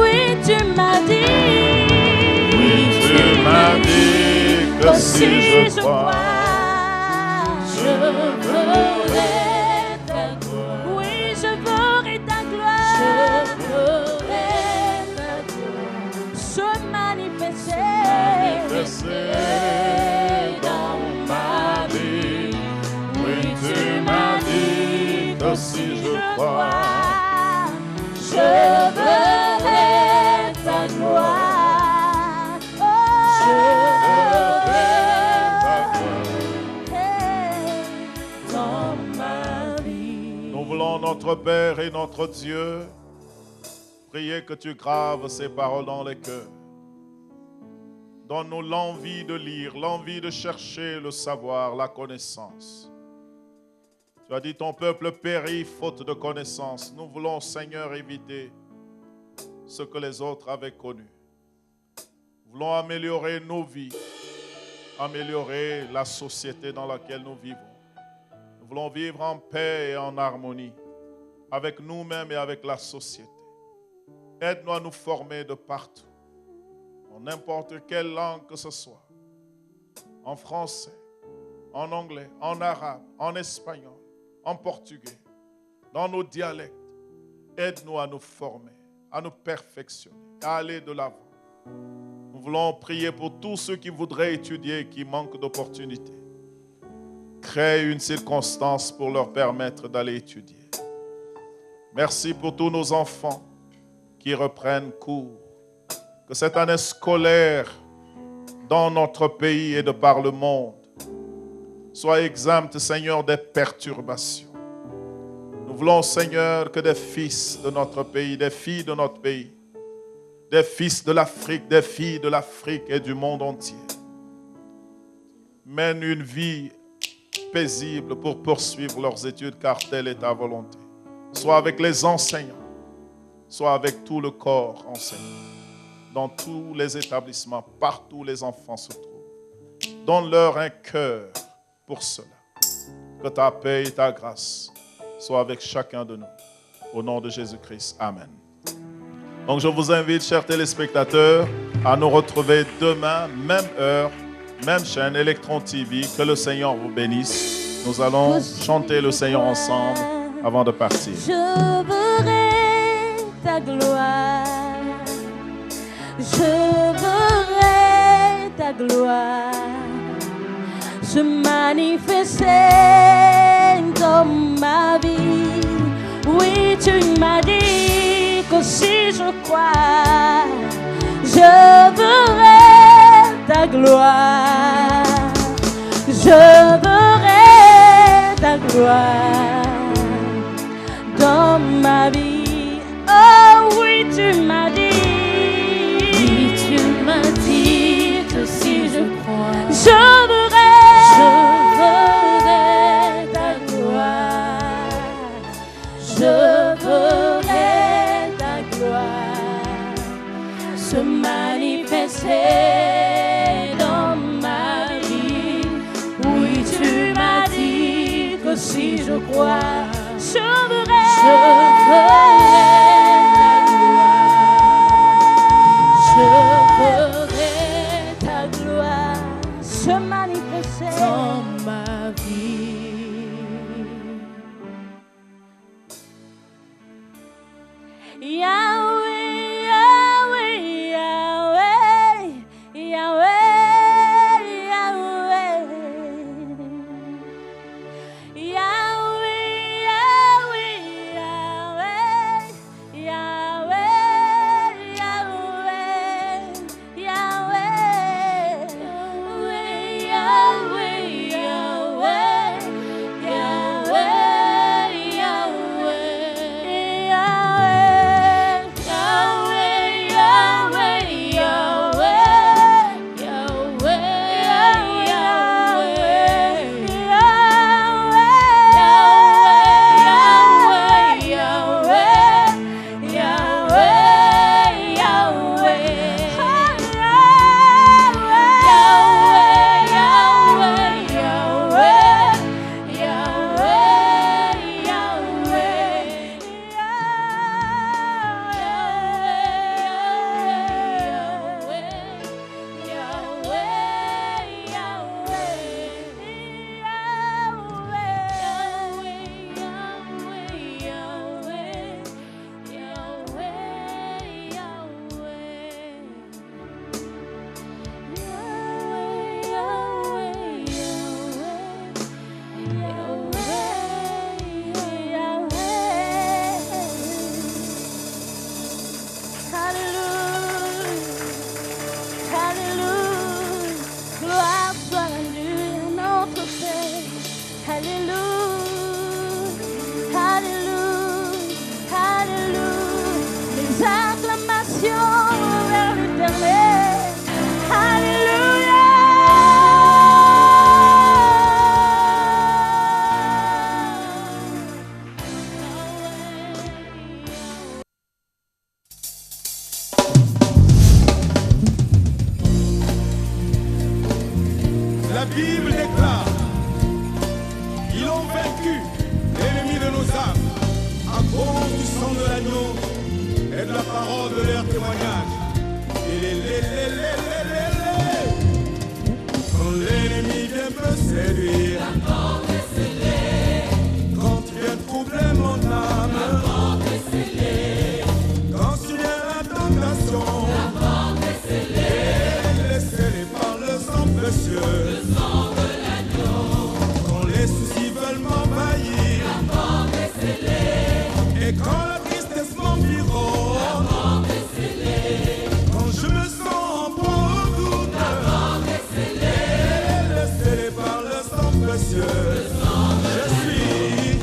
oui, tu m'as dit. Oui, tu m'as dit que si je crois, je verrai ta gloire. Oui, je verrai ta gloire. Je verrai ta gloire se manifester dans ma vie. Oui, tu m'as dit que si je crois, je verrai ta gloire. Oh, je verrai ta gloire dans ma vie. nous voulons, notre Père et notre Dieu, prier que tu graves ces paroles dans les cœurs. Donne-nous l'envie de lire, l'envie de chercher le savoir, la connaissance. Tu as dit ton peuple périt faute de connaissance. Nous voulons, Seigneur, éviter ce que les autres avaient connu. Nous voulons améliorer nos vies, améliorer la société dans laquelle nous vivons. Nous voulons vivre en paix et en harmonie avec nous-mêmes et avec la société. Aide-nous à nous former de partout, en n'importe quelle langue que ce soit, en français, en anglais, en arabe, en espagnol, en portugais, dans nos dialectes. Aide-nous à nous former, à nous perfectionner, à aller de l'avant. Nous voulons prier pour tous ceux qui voudraient étudier et qui manquent d'opportunités. Crée une circonstance pour leur permettre d'aller étudier. Merci pour tous nos enfants qui reprennent cours. Que cette année scolaire dans notre pays et de par le monde soit exempte, Seigneur, des perturbations. Nous voulons, Seigneur, que des fils de notre pays, des filles de notre pays, des fils de l'Afrique, des filles de l'Afrique et du monde entier mènent une vie paisible pour poursuivre leurs études, car telle est ta volonté. Soit avec les enseignants, soit avec tout le corps enseignant. Dans tous les établissements, partout où les enfants se trouvent. Donne-leur un cœur pour cela. Que ta paix et ta grâce soient avec chacun de nous. Au nom de Jésus-Christ. Amen. Donc je vous invite, chers téléspectateurs, à nous retrouver demain, même heure, même chaîne, Electron TV. Que le Seigneur vous bénisse. Nous allons chanter le Seigneur ensemble avant de partir. Je verrai ta gloire. Je verrai ta gloire se manifester dans ma vie. Oui, tu m'as dit que si je crois, je verrai ta gloire. Je verrai ta gloire dans ma vie. Oh oui, tu m'as dit. Oui, tu m'as dit que si je crois, Je verrai ta gloire. Je verrai ta gloire se manifester dans ma vie. Oui, tu m'as dit que si je crois, je verrai ta gloire se manifester dans ma vie. Yahweh, Yahweh, Yahweh, Yahweh, Yahweh, Yahweh, Yahweh, Yahweh, Yahweh, La Bible déclare, ils ont vaincu l'ennemi de nos âmes à cause du sang de l'agneau et de la parole de leur témoignage. Quand l'ennemi vient me séduire, quand il vient troubler mon âme, quand il vient la tentation, laissez-les par le sang précieux. Quand les soucis veulent m'envahir, et quand la tristesse m'environne, quand je me sens en proie au doute, laissez-les par le sang précieux. Je suis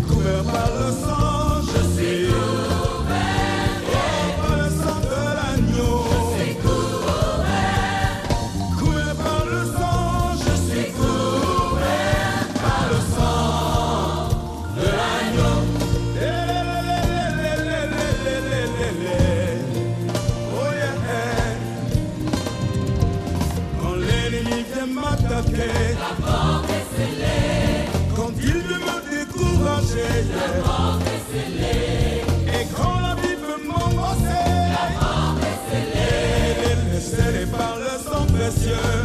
couvert par le sang, je suis couvert par le sang de l'agneau. Couvert par le sang, je suis couvert par le sang de l'agneau. Oh yeah. Quand l'ennemi vient m'attaquer, la porte est scellée. Quand il veut me décourager, la porte est scellée. Et quand la vie veut m'embrasser, la porte est scellée. Laissez-les par le sang précieux.